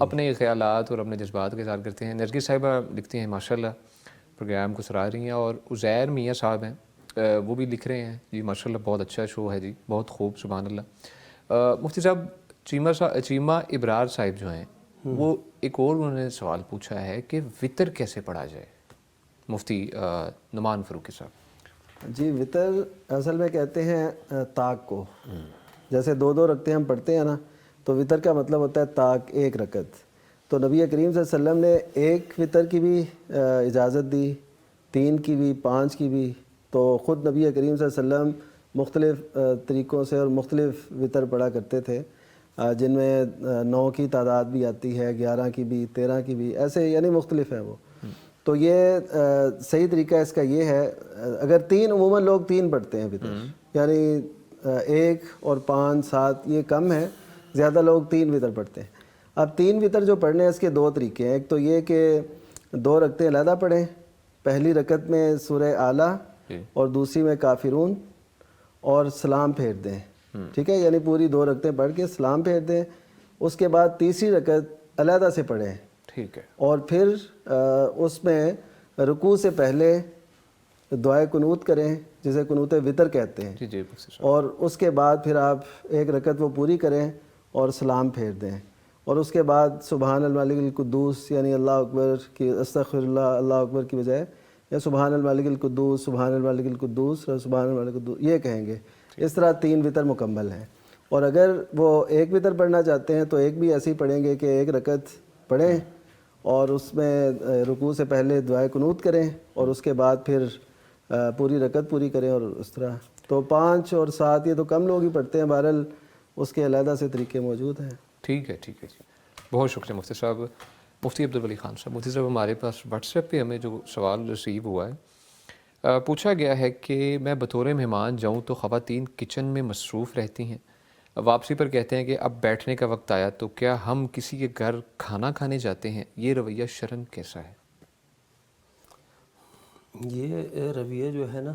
اپنے خیالات اور اپنے جذبات کا اظہار کرتے ہیں. نرگس صاحبہ لکھتے ہیں ماشاءاللہ پروگرام کو سراہ رہی ہیں، اور عزیر میاں صاحب ہیں وہ بھی لکھ رہے ہیں جی ماشاءاللہ بہت اچھا شو ہے جی، بہت خوب، سبحان اللہ. مفتی صاحب چیمہ ابرار صاحب جو ہیں وہ ایک اور انہوں نے سوال پوچھا ہے کہ وطر کیسے پڑھا جائے، مفتی نعمان فاروقی صاحب. جی وطر اصل میں کہتے ہیں طاق کو، جیسے دو رکعتیں ہم پڑھتے ہیں نا، تو وطر کا مطلب ہوتا ہے طاق، ایک رکعت. تو نبی کریم صلی اللہ علیہ وسلم نے ایک وطر کی بھی اجازت دی، 3 کی بھی، 5 کی بھی. تو خود نبی کریم صلی اللہ علیہ وسلم مختلف طریقوں سے اور مختلف وطر پڑھا کرتے تھے، جن میں 9 کی تعداد بھی آتی ہے، 11 کی بھی، 13 کی بھی، ایسے یعنی مختلف ہیں وہ. تو یہ صحیح طریقہ اس کا یہ ہے، اگر 3 عموماً لوگ 3 پڑھتے ہیں وطر، یعنی 1 اور 5 7 یہ کم ہے، زیادہ لوگ 3 وطر پڑھتے ہیں. اب 3 وطر جو پڑھنے ہیں اس کے 2 طریقے ہیں. ایک تو یہ کہ 2 رکعتیں علیحدہ پڑھیں، پہلی رکعت میں سورہ اعلیٰ اور دوسری میں کافرون، اور سلام پھیر دیں. ٹھیک ہے، یعنی پوری 2 رکعتیں پڑھ کے سلام پھیر دیں. اس کے بعد تیسری رکعت علیحدہ سے پڑھیں. ٹھیک ہے. اور پھر اس میں رکوع سے پہلے دعائے قنوت کریں، جسے قنوت وطر کہتے ہیں. جی اور اس کے بعد پھر آپ 1 رکعت وہ پوری کریں اور سلام پھیر دیں. اور اس کے بعد سبحان الملک القدوس، یعنی اللہ اکبر کی استغفر اللہ اکبر کی بجائے یا سبحان الملک القدوس، سبحان الملک القدوس، سبحان الملک القدوس یہ کہیں گے. اس طرح 3 وطر مکمل ہیں. اور اگر وہ 1 وطر پڑھنا چاہتے ہیں تو ایک بھی ایسی پڑھیں گے کہ 1 رکعت پڑھیں اور اس میں رکوع سے پہلے دعائے قنوت کریں اور اس کے بعد پھر پوری رکعت پوری کریں. اور اس طرح تو 5 اور 7 یہ تو کم لوگ ہی پڑھتے ہیں، بہرحال اس کے علیحدہ سے طریقے موجود ہیں. ٹھیک ہے جی، بہت شکریہ مفتی صاحب. مفتی عبدالولی خان صاحب، مفتی صاحب ہمارے پاس واٹس ایپ پہ ہمیں جو سوال ریسیو ہوا ہے، پوچھا گیا ہے کہ میں بطور مہمان جاؤں تو خواتین کچن میں مصروف رہتی ہیں، واپسی پر کہتے ہیں کہ اب بیٹھنے کا وقت آیا، تو کیا ہم کسی کے گھر کھانا کھانے جاتے ہیں؟ یہ رویہ شرعاً کیسا ہے؟ یہ رویہ جو ہے نا،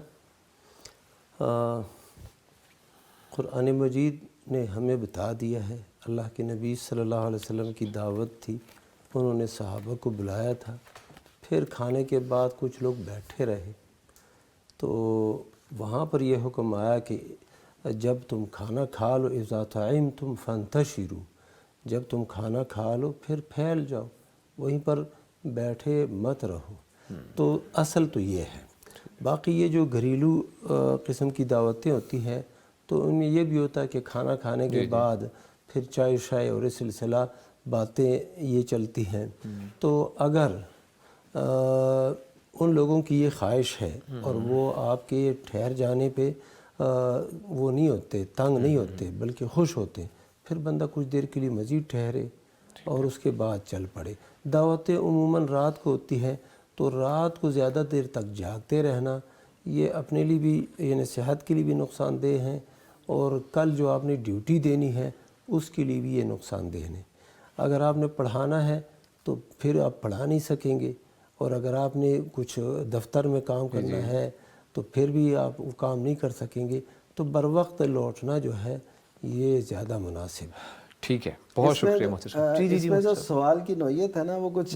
قرآن مجید نے ہمیں بتا دیا ہے. اللہ کے نبی صلی اللہ علیہ وسلم کی دعوت تھی، انہوں نے صحابہ کو بلایا تھا، پھر کھانے کے بعد کچھ لوگ بیٹھے رہے، تو وہاں پر یہ حکم آیا کہ جب تم کھانا کھا لو، اذا طعمتم فانتشروا، جب تم کھانا کھا لو پھر پھیل جاؤ، وہیں پر بیٹھے مت رہو. تو اصل تو یہ ہے. باقی یہ جو گھریلو قسم کی دعوتیں ہوتی ہیں تو ان میں یہ بھی ہوتا ہے کہ کھانا کھانے کے بعد پھر چائے شائے اور اس سلسلہ باتیں یہ چلتی ہیں. تو اگر ان لوگوں کی یہ خواہش ہے اور وہ آپ کے ٹھہر جانے پہ وہ نہیں ہوتے، تنگ نہیں ہوتے، بلکہ خوش ہوتے، پھر بندہ کچھ دیر کے لیے مزید ٹھہرے اور اس کے بعد چل پڑے. دعوتیں عموماً رات کو ہوتی ہیں، تو رات کو زیادہ دیر تک جاگتے رہنا یہ اپنے لیے بھی، یعنی صحت کے لیے بھی نقصان دہ ہیں، اور کل جو آپ نے ڈیوٹی دینی ہے اس کے لیے بھی یہ نقصان دہ ہیں. اگر آپ نے پڑھانا ہے تو پھر آپ پڑھا نہیں سکیں گے، اور اگر آپ نے کچھ دفتر میں کام کرنا ہے تو پھر بھی آپ وہ کام نہیں کر سکیں گے، تو بر وقت لوٹنا جو ہے یہ زیادہ مناسب ہے۔ ٹھیک ہے، بہت شکریہ مفتی صاحب۔ جی جی اس جی میں جو سوال کی نوعیت ہے نا وہ کچھ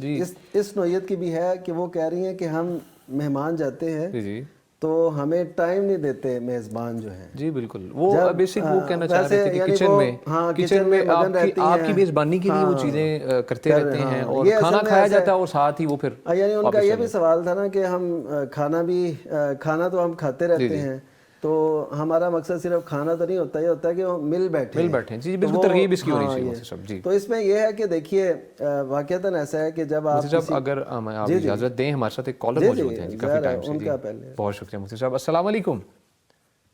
اس نوعیت کی بھی ہے کہ وہ کہہ رہی ہیں کہ ہم مہمان جاتے ہیں جی جی تو ہمیں ٹائم نہیں دیتے میزبان جو ہیں۔ جی بالکل، وہ بیسک وہ کہنا چاہ رہے تھے کہ کچن میں آپ کی میزبانی کے لیے وہ چیزیں کرتے رہتے ہیں اور کھانا کھایا جاتا ہے اور ساتھ ہی وہ پھر یعنی ان کا یہ بھی سوال تھا نا کہ ہم کھانا تو ہم کھاتے رہتے ہیں، تو ہمارا مقصد صرف کھانا تو نہیں ہوتا، یہ ہوتا ہے کہ وہ مل بیٹھے ہیں۔ جی بالکل، ترغیب اس کی ہونی چاہیے مفتی صاحب۔ جی تو اس میں یہ ہے کہ دیکھیے واقعتاً ایسا ہے کہ جب آپ صاحب اگر آپ اجازت دیں، ہمارے ساتھ ایک کالر موجود ہیں کافی ٹائم سے۔ ان کا پہلے بہت شکریہ مفتی صاحب۔ السلام علیکم۔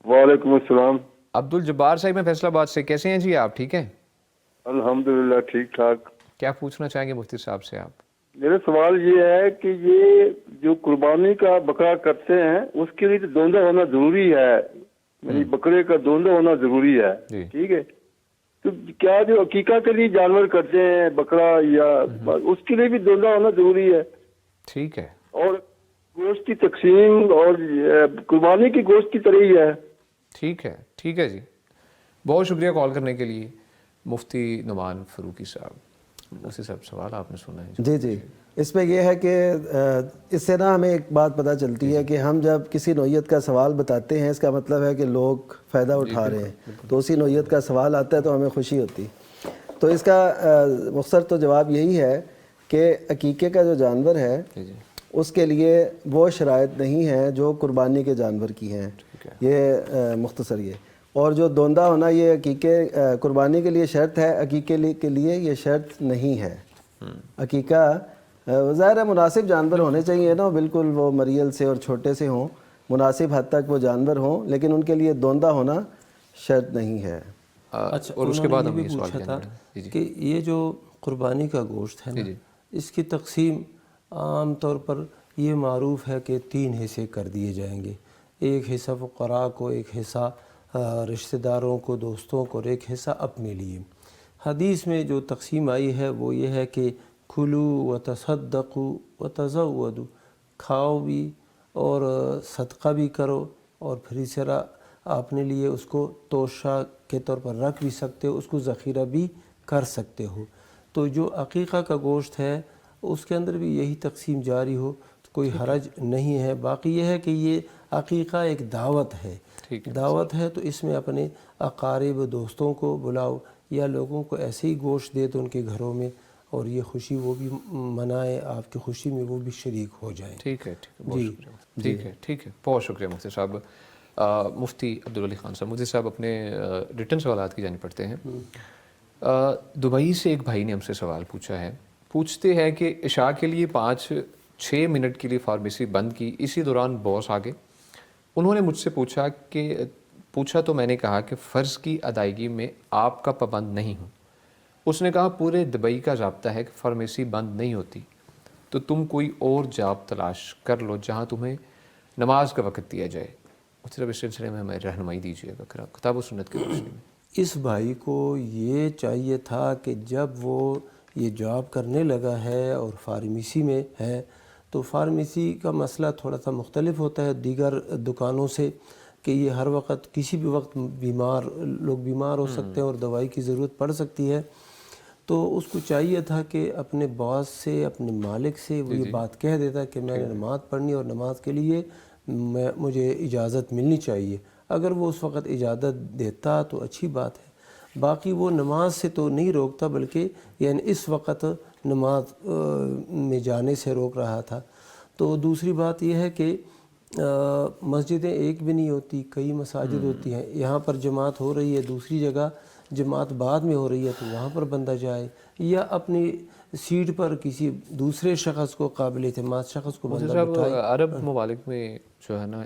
وعلیکم السلام۔ عبدالجبار صاحب میں فیصل آباد سے، کیسے ہیں جی آپ؟ ٹھیک ہیں؟ الحمدللہ ٹھیک ٹھاک۔ کیا پوچھنا چاہیں گے مفتی صاحب سے آپ؟ میرا سوال یہ ہے کہ یہ جو قربانی کا بکرا کرتے ہیں اس کے لیے دوندہ ہونا ضروری ہے، یعنی بکرے کا دوندہ ہونا ضروری ہے، ٹھیک ہے؟ تو کیا جو عقیقہ کے لیے جانور کرتے ہیں بکرا یا اس کے لیے بھی دوندہ ہونا ضروری ہے؟ ٹھیک ہے۔ اور گوشت کی تقسیم اور قربانی کی گوشت کی طرح ہی ہے؟ ٹھیک ہے، ٹھیک ہے جی، بہت شکریہ کال کرنے کے لیے مفتی نعمان فاروقی صاحب۔ مفتی صاحب سوال آپ نے سنا ہے؟ جی جی، اس میں یہ ہے کہ اس سے نا ہمیں ایک بات پتہ چلتی ہے کہ ہم جب کسی نوعیت کا سوال بتاتے ہیں اس کا مطلب ہے کہ لوگ فائدہ اٹھا رہے ہیں، تو اسی نوعیت کا سوال آتا ہے تو ہمیں خوشی ہوتی۔ تو اس کا مختصر تو جواب یہی ہے کہ عقیقے کا جو جانور ہے اس کے لیے وہ شرائط نہیں ہیں جو قربانی کے جانور کی ہیں، یہ مختصر یہ۔ اور جو دوندہ ہونا یہ عقیقے قربانی کے لیے شرط ہے، عقیقے کے لیے یہ شرط نہیں ہے۔ عقیقہ ظاہر ہے مناسب جانور ہونے چاہیے نا، بالکل وہ مریل سے اور چھوٹے سے ہوں، مناسب حد تک وہ جانور ہوں، لیکن ان کے لیے دوندہ ہونا شرط نہیں ہے۔ اچھا، اور اس کے بعد یہ ہم بھی یہ سوال پوچھا تھا جی کہ یہ جو قربانی کا گوشت ہے نا، اس کی تقسیم عام طور پر یہ معروف ہے کہ 3 حصے کر دیے جائیں گے، ایک حصہ فقراء کو، ایک حصہ رشتہ داروں کو، دوستوں کو، اور ایک حصہ اپنے لیے۔ حدیث میں جو تقسیم آئی ہے وہ یہ ہے کہ کھلو و تصدقو و تزودو، کھاؤ بھی اور صدقہ بھی کرو، اور پھر اس طرح اپنے لیے اس کو توشہ کے طور پر رکھ بھی سکتے ہو، اس کو ذخیرہ بھی کر سکتے ہو۔ تو جو عقیقہ کا گوشت ہے اس کے اندر بھی یہی تقسیم جاری ہو تو کوئی حرج نہیں ہے۔ باقی یہ ہے کہ یہ عقیقہ ایک دعوت ہے، دعوت ہے تو اس میں اپنے اقارب دوستوں کو بلاؤ یا لوگوں کو ایسے ہی گوشت دے دو ان کے گھروں میں، اور یہ خوشی وہ بھی منائیں، آپ کی خوشی میں وہ بھی شریک ہو جائیں۔ ٹھیک ہے، ٹھیک ہے، ٹھیک ہے، ٹھیک ہے، بہت شکریہ مفتی صاحب۔ مفتی عبدالولی خان صاحب، مفتی صاحب اپنے ریٹن سوالات کی جانب پڑھتے ہیں۔ دبئی سے ایک بھائی نے ہم سے سوال پوچھا ہے، پوچھتے ہیں کہ عشاء کے لیے 5-6 منٹ کے لیے فارمیسی بند کی، اسی دوران باس آ گئے، انہوں نے مجھ سے پوچھا تو میں نے کہا کہ فرض کی ادائیگی میں آپ کا پابند نہیں ہوں۔ اس نے کہا پورے دبئی کا ضابطہ ہے کہ فارمیسی بند نہیں ہوتی، تو تم کوئی اور جاب تلاش کر لو جہاں تمہیں نماز کا وقت دیا جائے۔ صرف اس سلسلے میں ہمیں رہنمائی دیجیے گا کتاب و سنت کی روشنی میں۔ اس بھائی کو یہ چاہیے تھا کہ جب وہ یہ جاب کرنے لگا ہے اور فارمیسی میں ہے تو فارمیسی کا مسئلہ تھوڑا سا مختلف ہوتا ہے دیگر دکانوں سے، کہ یہ ہر وقت کسی بھی وقت لوگ بیمار ہو سکتے ہیں اور دوائی کی ضرورت پڑ سکتی ہے۔ تو اس کو چاہیے تھا کہ اپنے باس سے، اپنے مالک سے وہ یہ بات کہہ دیتا کہ میں نے نماز پڑھنی اور نماز کے لیے مجھے اجازت ملنی چاہیے۔ اگر وہ اس وقت اجازت دیتا تو اچھی بات ہے، باقی وہ نماز سے تو نہیں روکتا بلکہ یعنی اس وقت نماز میں جانے سے روک رہا تھا۔ تو دوسری بات یہ ہے کہ مسجدیں ایک بھی نہیں ہوتی، کئی مساجد ہوتی ہیں، یہاں پر جماعت ہو رہی ہے، دوسری جگہ جماعت بعد میں ہو رہی ہے تو وہاں پر بندہ جائے، یا اپنی سیٹ پر کسی دوسرے شخص کو، قابل اعتماد شخص کو بندہ بٹھائے۔ عرب ممالک میں جو ہے نا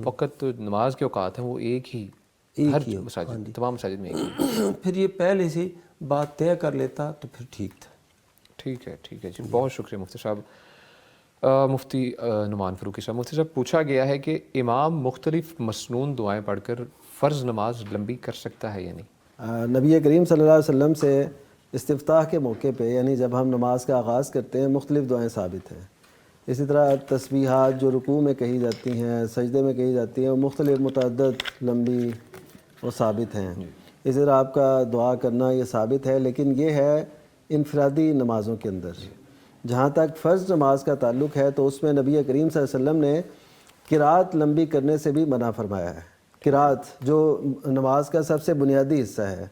وقت نماز کے اوقات ہیں وہ ایک ہی، ہر مساجد، تمام مساجد میں ایک ہی۔ پھر یہ پہلے سے بات طے کر لیتا تو پھر ٹھیک تھا۔ ٹھیک ہے، ٹھیک ہے جی، بہت شکریہ مفتی صاحب۔ مفتی نعمان فاروقی صاحب، مفتی صاحب پوچھا گیا ہے کہ امام مختلف مسنون دعائیں پڑھ کر فرض نماز لمبی کر سکتا ہے یا نہیں؟ نبی کریم صلی اللہ علیہ وسلم سے استفتاح کے موقع پہ، یعنی جب ہم نماز کا آغاز کرتے ہیں، مختلف دعائیں ثابت ہیں۔ اسی طرح تسبیحات جو رکوع میں کہی جاتی ہیں، سجدے میں کہی جاتی ہیں، وہ مختلف متعدد لمبی وہ ثابت ہیں. اسی طرح آپ کا دعا کرنا یہ ثابت ہے، لیکن یہ ہے انفرادی نمازوں کے اندر. جہاں تک فرض نماز کا تعلق ہے تو اس میں نبی کریم صلی اللہ علیہ وسلم نے قرات لمبی کرنے سے بھی منع فرمایا ہے. قرات جو نماز کا سب سے بنیادی حصہ ہے،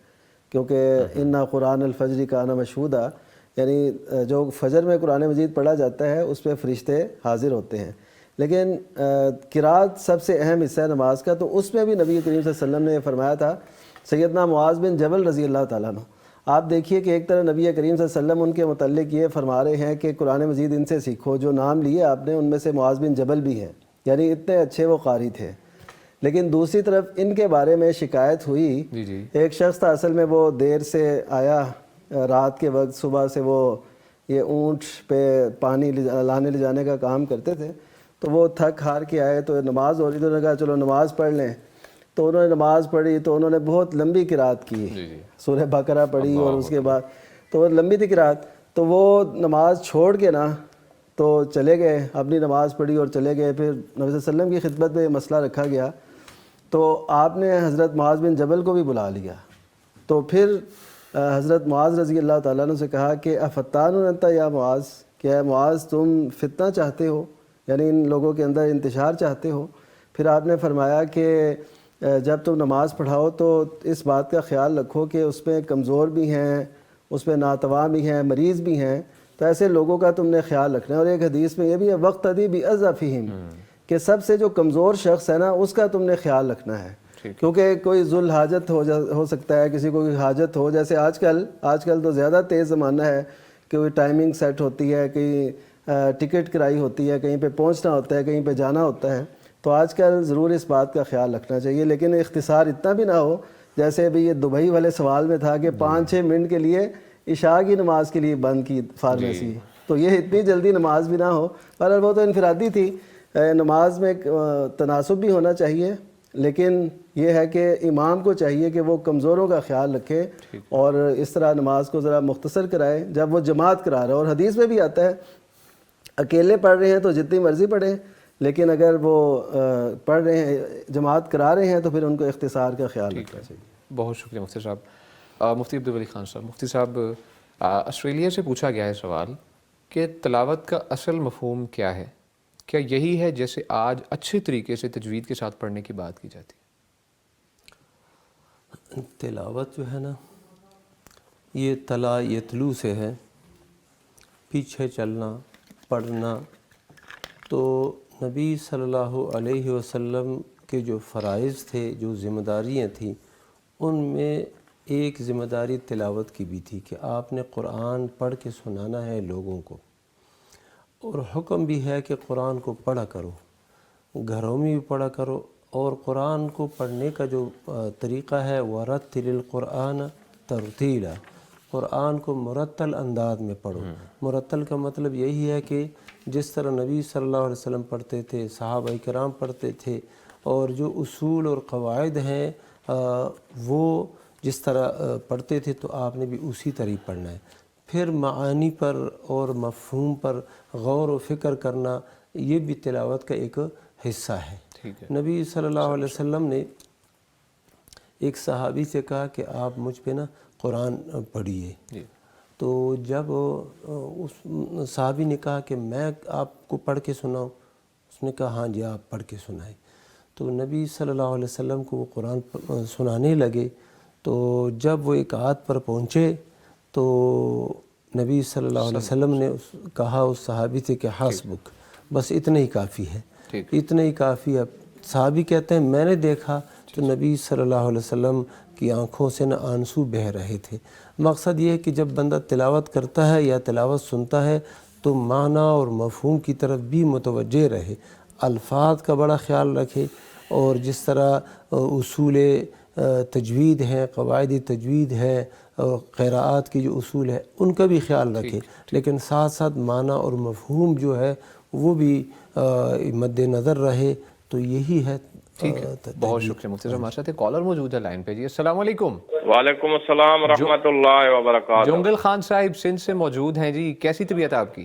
کیونکہ اِنَّ قرآن الفجر کان مشہودا، یعنی جو فجر میں قرآن مجید پڑھا جاتا ہے اس پہ فرشتے حاضر ہوتے ہیں. لیکن قرات سب سے اہم حصہ ہے نماز کا، تو اس میں بھی نبی کریم صلی اللہ علیہ وسلم نے فرمایا تھا. سیدنا معاذ بن جبل رضی اللہ تعالیٰ عنہ، آپ دیکھیے کہ ایک طرح نبی کریم صلی اللہ علیہ وسلم ان کے متعلق یہ فرما رہے ہیں کہ قرآن مجید ان سے سیکھو. جو نام لیے آپ نے ان میں سے معاذ بن جبل بھی ہیں، یعنی اتنے اچھے وہ قاری تھے. لیکن دوسری طرف ان کے بارے میں شکایت ہوئی. ایک شخص تھا، اصل میں وہ دیر سے آیا رات کے وقت، صبح سے وہ یہ اونٹ پہ پانی لانے لے جانے کا کام کرتے تھے، تو وہ تھک ہار کے آئے تو نماز ہو رہی، تو انہوں نے کہا چلو نماز پڑھ لیں. تو انہوں نے نماز پڑھی تو انہوں نے بہت لمبی قرات کی، سورہ بقرہ پڑھی اور اس کے بعد تو وہ لمبی تھی قرات. تو وہ نماز چھوڑ کے نا تو چلے گئے، اپنی نماز پڑھی اور چلے گئے. پھر نبی صلی اللہ علیہ وسلم کی خدمت میں یہ مسئلہ رکھا گیا تو آپ نے حضرت معاذ بن جبل کو بھی بلا لیا. تو پھر حضرت معاذ رضی اللہ تعالیٰ عنہ سے کہا کہ افتان انت یا معاذ، کیا معاذ تم فتنہ چاہتے ہو، یعنی ان لوگوں کے اندر انتشار چاہتے ہو. پھر آپ نے فرمایا کہ جب تم نماز پڑھاؤ تو اس بات کا خیال رکھو کہ اس میں کمزور بھی ہیں، اس میں ناتواں بھی ہیں، مریض بھی ہیں، تو ایسے لوگوں کا تم نے خیال رکھنا ہے. اور ایک حدیث میں یہ بھی ہے وقتدی باضعفہم، کہ سب سے جو کمزور شخص ہے نا اس کا تم نے خیال رکھنا ہے. کیونکہ کوئی ذل حاجت ہو سکتا ہے، کسی کو کوئی حاجت ہو، جیسے آج کل تو زیادہ تیز زمانہ ہے کہ کوئی ٹائمنگ سیٹ ہوتی ہے، کہیں ٹکٹ کرائی ہوتی ہے، کہیں پہ پہنچنا ہوتا ہے، کہیں پہ جانا ہوتا ہے. تو آج کل ضرور اس بات کا خیال رکھنا چاہیے. لیکن اختصار اتنا بھی نہ ہو جیسے ابھی یہ دبئی والے سوال میں تھا کہ 5-6 منٹ کے لیے عشاء کی نماز کے لیے بند کی فارمیسی. تو یہ اتنی جلدی نماز بھی نہ ہو. پر وہ تو انفرادی تھی، نماز میں تناسب بھی ہونا چاہیے، لیکن یہ ہے کہ امام کو چاہیے کہ وہ کمزوروں کا خیال رکھے اور اس طرح نماز کو ذرا مختصر کرائے جب وہ جماعت کرا رہا ہے. اور حدیث میں بھی آتا ہے اکیلے پڑھ رہے ہیں تو جتنی مرضی پڑھیں، لیکن اگر وہ پڑھ رہے ہیں، جماعت کرا رہے ہیں، تو پھر ان کو اختصار کا خیال رکھنا چاہیے. بہت شکریہ مفتی صاحب. مفتی عبدالولی خان صاحب، مفتی صاحب آسٹریلیا سے پوچھا گیا ہے سوال کہ تلاوت کا اصل مفہوم کیا ہے؟ کیا یہی ہے جیسے آج اچھے طریقے سے تجوید کے ساتھ پڑھنے کی بات کی جاتی ہے؟ تلاوت جو ہے نا، یہ تلا یتلو سے ہے، پیچھے چلنا، پڑھنا. تو نبی صلی اللہ علیہ وسلم کے جو فرائض تھے، جو ذمہ داریاں تھیں، ان میں ایک ذمہ داری تلاوت کی بھی تھی کہ آپ نے قرآن پڑھ کے سنانا ہے لوگوں کو. اور حکم بھی ہے کہ قرآن کو پڑھا کرو، گھروں میں بھی پڑھا کرو. اور قرآن کو پڑھنے کا جو طریقہ ہے وَرَتِّلِ الْقُرْآنَ تَرْتِيلًا، قرآن کو مرتل انداز میں پڑھو. مرتل کا مطلب یہی ہے کہ جس طرح نبی صلی اللہ علیہ وسلم پڑھتے تھے، صحابہ کرام پڑھتے تھے، اور جو اصول اور قواعد ہیں وہ جس طرح پڑھتے تھے تو آپ نے بھی اسی طرح پڑھنا ہے. پھر معانی پر اور مفہوم پر غور و فکر کرنا، یہ بھی تلاوت کا ایک حصہ ہے. نبی صلی اللہ علیہ وسلم نے ایک صحابی سے کہا کہ آپ مجھ پہ نا قرآن پڑھیے. تو جب اس صحابی نے کہا کہ میں آپ کو پڑھ کے سناؤں، اس نے کہا ہاں جی آپ پڑھ کے سنائیں. تو نبی صلی اللہ علیہ وسلم کو وہ قرآن سنانے لگے. تو جب وہ ایک آیت پر پہنچے تو نبی صلی اللہ علیہ وسلم نے کہا اس صحابی سے کہ حسبک، بس اتنا ہی کافی ہے، اتنا ہی کافی ہے. صحابی کہتے ہیں میں نے دیکھا تو نبی صلی اللہ علیہ وسلم کی آنکھوں سے نہ آنسو بہہ رہے تھے. مقصد یہ ہے کہ جب بندہ تلاوت کرتا ہے یا تلاوت سنتا ہے تو معنی اور مفہوم کی طرف بھی متوجہ رہے، الفاظ کا بڑا خیال رکھے، اور جس طرح اصول تجوید ہیں، قواعد تجوید ہے، اور قراءات کی جو اصول ہے ان کا بھی خیال رکھے. لیکن ساتھ ساتھ معنی اور مفہوم جو ہے وہ بھی مد نظر رہے. تو یہی ہے. ٹھیک ہے، بہت شکریہ مفتی صاحب. ہمارے ساتھ ایک کالر موجود ہے لائن پہ. جی السلام علیکم. وعلیکم السلام ورحمۃ اللہ وبرکاتہ. جنگل خان صاحب سندھ سے موجود ہیں. جی کیسی طبیعت ہے آپ کی؟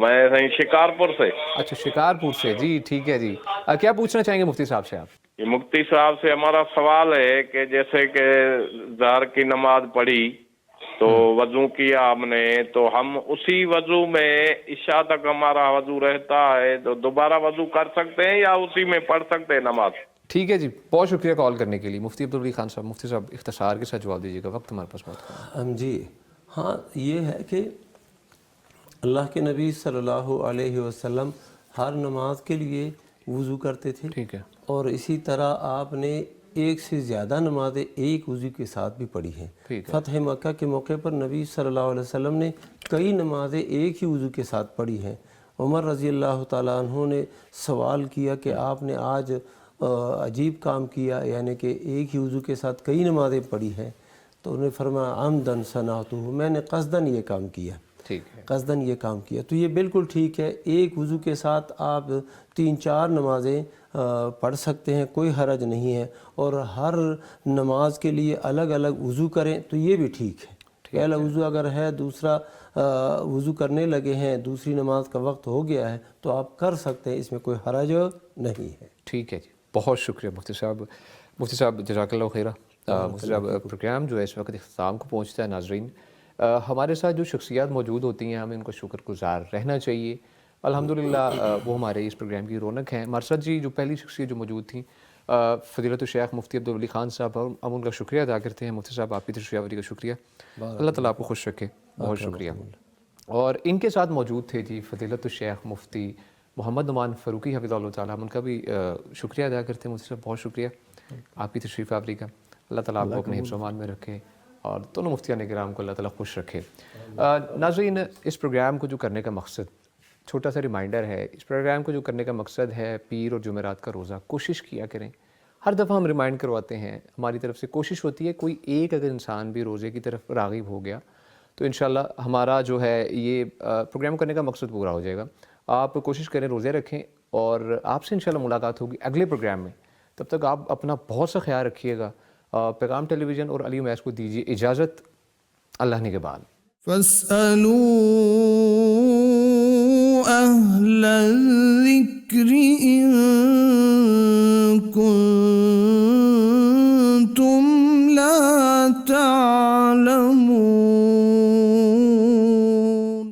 میں صحیح شکارپور سے۔ اچھا شکارپور سے، جی ٹھیک ہے جی۔ کیا پوچھنا چاہیں گے مفتی صاحب سے آپ؟ یہ مفتی صاحب سے ہمارا سوال ہے کہ جیسے کہ ظہر کی نماز پڑھی تو وضو کیا ہم نے، تو ہم اسی وضو میں عشاء تک ہمارا وضو رہتا ہے، تو دوبارہ وضو کر سکتے ہیں یا اسی میں پڑھ سکتے ہیں نماز؟ ٹھیک ہے جی، بہت شکریہ کال کرنے کے لیے مفتی عبدالولی خان صاحب۔ مفتی صاحب اختصار کے ساتھ جواب دیجیے گا، وقت ہمارے پاس بہت کم ہے۔ جی ہاں، یہ ہے کہ اللہ کے نبی صلی اللہ علیہ وسلم ہر نماز کے لیے وضو کرتے تھے، ٹھیک ہے، اور اسی طرح آپ نے ایک سے زیادہ نمازیں ایک وضو کے ساتھ بھی پڑھی ہیں۔ فتح مکہ کے موقع پر نبی صلی اللہ علیہ وسلم نے کئی نمازیں ایک ہی وضو کے ساتھ پڑھی ہیں۔ عمر رضی اللہ تعالیٰ عنہ نے سوال کیا کہ آپ نے آج عجیب کام کیا، یعنی کہ ایک ہی وضو کے ساتھ کئی نمازیں پڑھی ہیں، تو انہوں نے فرمایا عمدن صنعتہ، میں نے قصدن یہ کام کیا، قصدن یہ کام کیا۔ تو یہ بالکل ٹھیک ہے، ایک وضو کے ساتھ آپ 3-4 نمازیں پڑھ سکتے ہیں، کوئی حرج نہیں ہے، اور ہر نماز کے لیے الگ الگ وضو کریں تو یہ بھی ٹھیک ہے۔ پہلا وضو اگر ہے، دوسرا وضو کرنے لگے ہیں، دوسری نماز کا وقت ہو گیا ہے، تو آپ کر سکتے ہیں، اس میں کوئی حرج نہیں ہے۔ ٹھیک ہے جی، بہت شکریہ مفتی صاحب۔ مفتی صاحب جزاک اللہ خیرہ۔ مفتی صاحب پروگرام جو ہے اس وقت اختتام کو پہنچتا ہے۔ ناظرین، ہمارے ساتھ جو شخصیات موجود ہوتی ہیں ہمیں ان کا شکر گزار رہنا چاہیے۔ الحمدللہ وہ ہمارے اس پروگرام کی رونق ہیں۔ ہمارے ساتھ جی جو پہلی شخصیت جو موجود تھیں فضیلت الشیخ مفتی عبدالولی خان صاحب، ہم ان کا شکریہ ادا کرتے ہیں۔ مفتی صاحب آپ کی تشریف آوری کا شکریہ، اللہ تعالیٰ آپ کو خوش رکھے، بہت شکریہ۔ اور ان کے ساتھ موجود تھے جی فضیلت الشیخ مفتی محمد نعمان فاروقی حفظہ اللہ تعالیٰ، ہم ان کا بھی شکریہ ادا کرتے ہیں۔ مفتی صاحب بہت شکریہ آپ کی تشریف آوری کا، اللہ تعالیٰ آپ کو اپنے حفظ و امان میں رکھے اور دونوں مفتیان کرام کو اللہ تعالیٰ خوش رکھے۔ ناظرین، اس پروگرام کو جو کرنے کا مقصد، چھوٹا سا ریمائنڈر ہے، اس پروگرام کو جو کرنے کا مقصد ہے پیر اور جمعرات کا روزہ کوشش کیا کریں۔ ہر دفعہ ہم ریمائنڈ کرواتے ہیں، ہماری طرف سے کوشش ہوتی ہے کوئی ایک اگر انسان بھی روزے کی طرف راغب ہو گیا تو انشاءاللہ ہمارا جو ہے یہ پروگرام کرنے کا مقصد پورا ہو جائے گا۔ آپ کوشش کریں، روزے رکھیں، اور آپ سے انشاءاللہ ملاقات ہوگی اگلے پروگرام میں۔ تب تک آپ اپنا بہت سا خیال رکھیے گا۔ پیغام ٹیلی ویژن اور علی میس کو دیجیے اجازت، اللہ نگہبان۔ فاسألوا أهل الذكر إن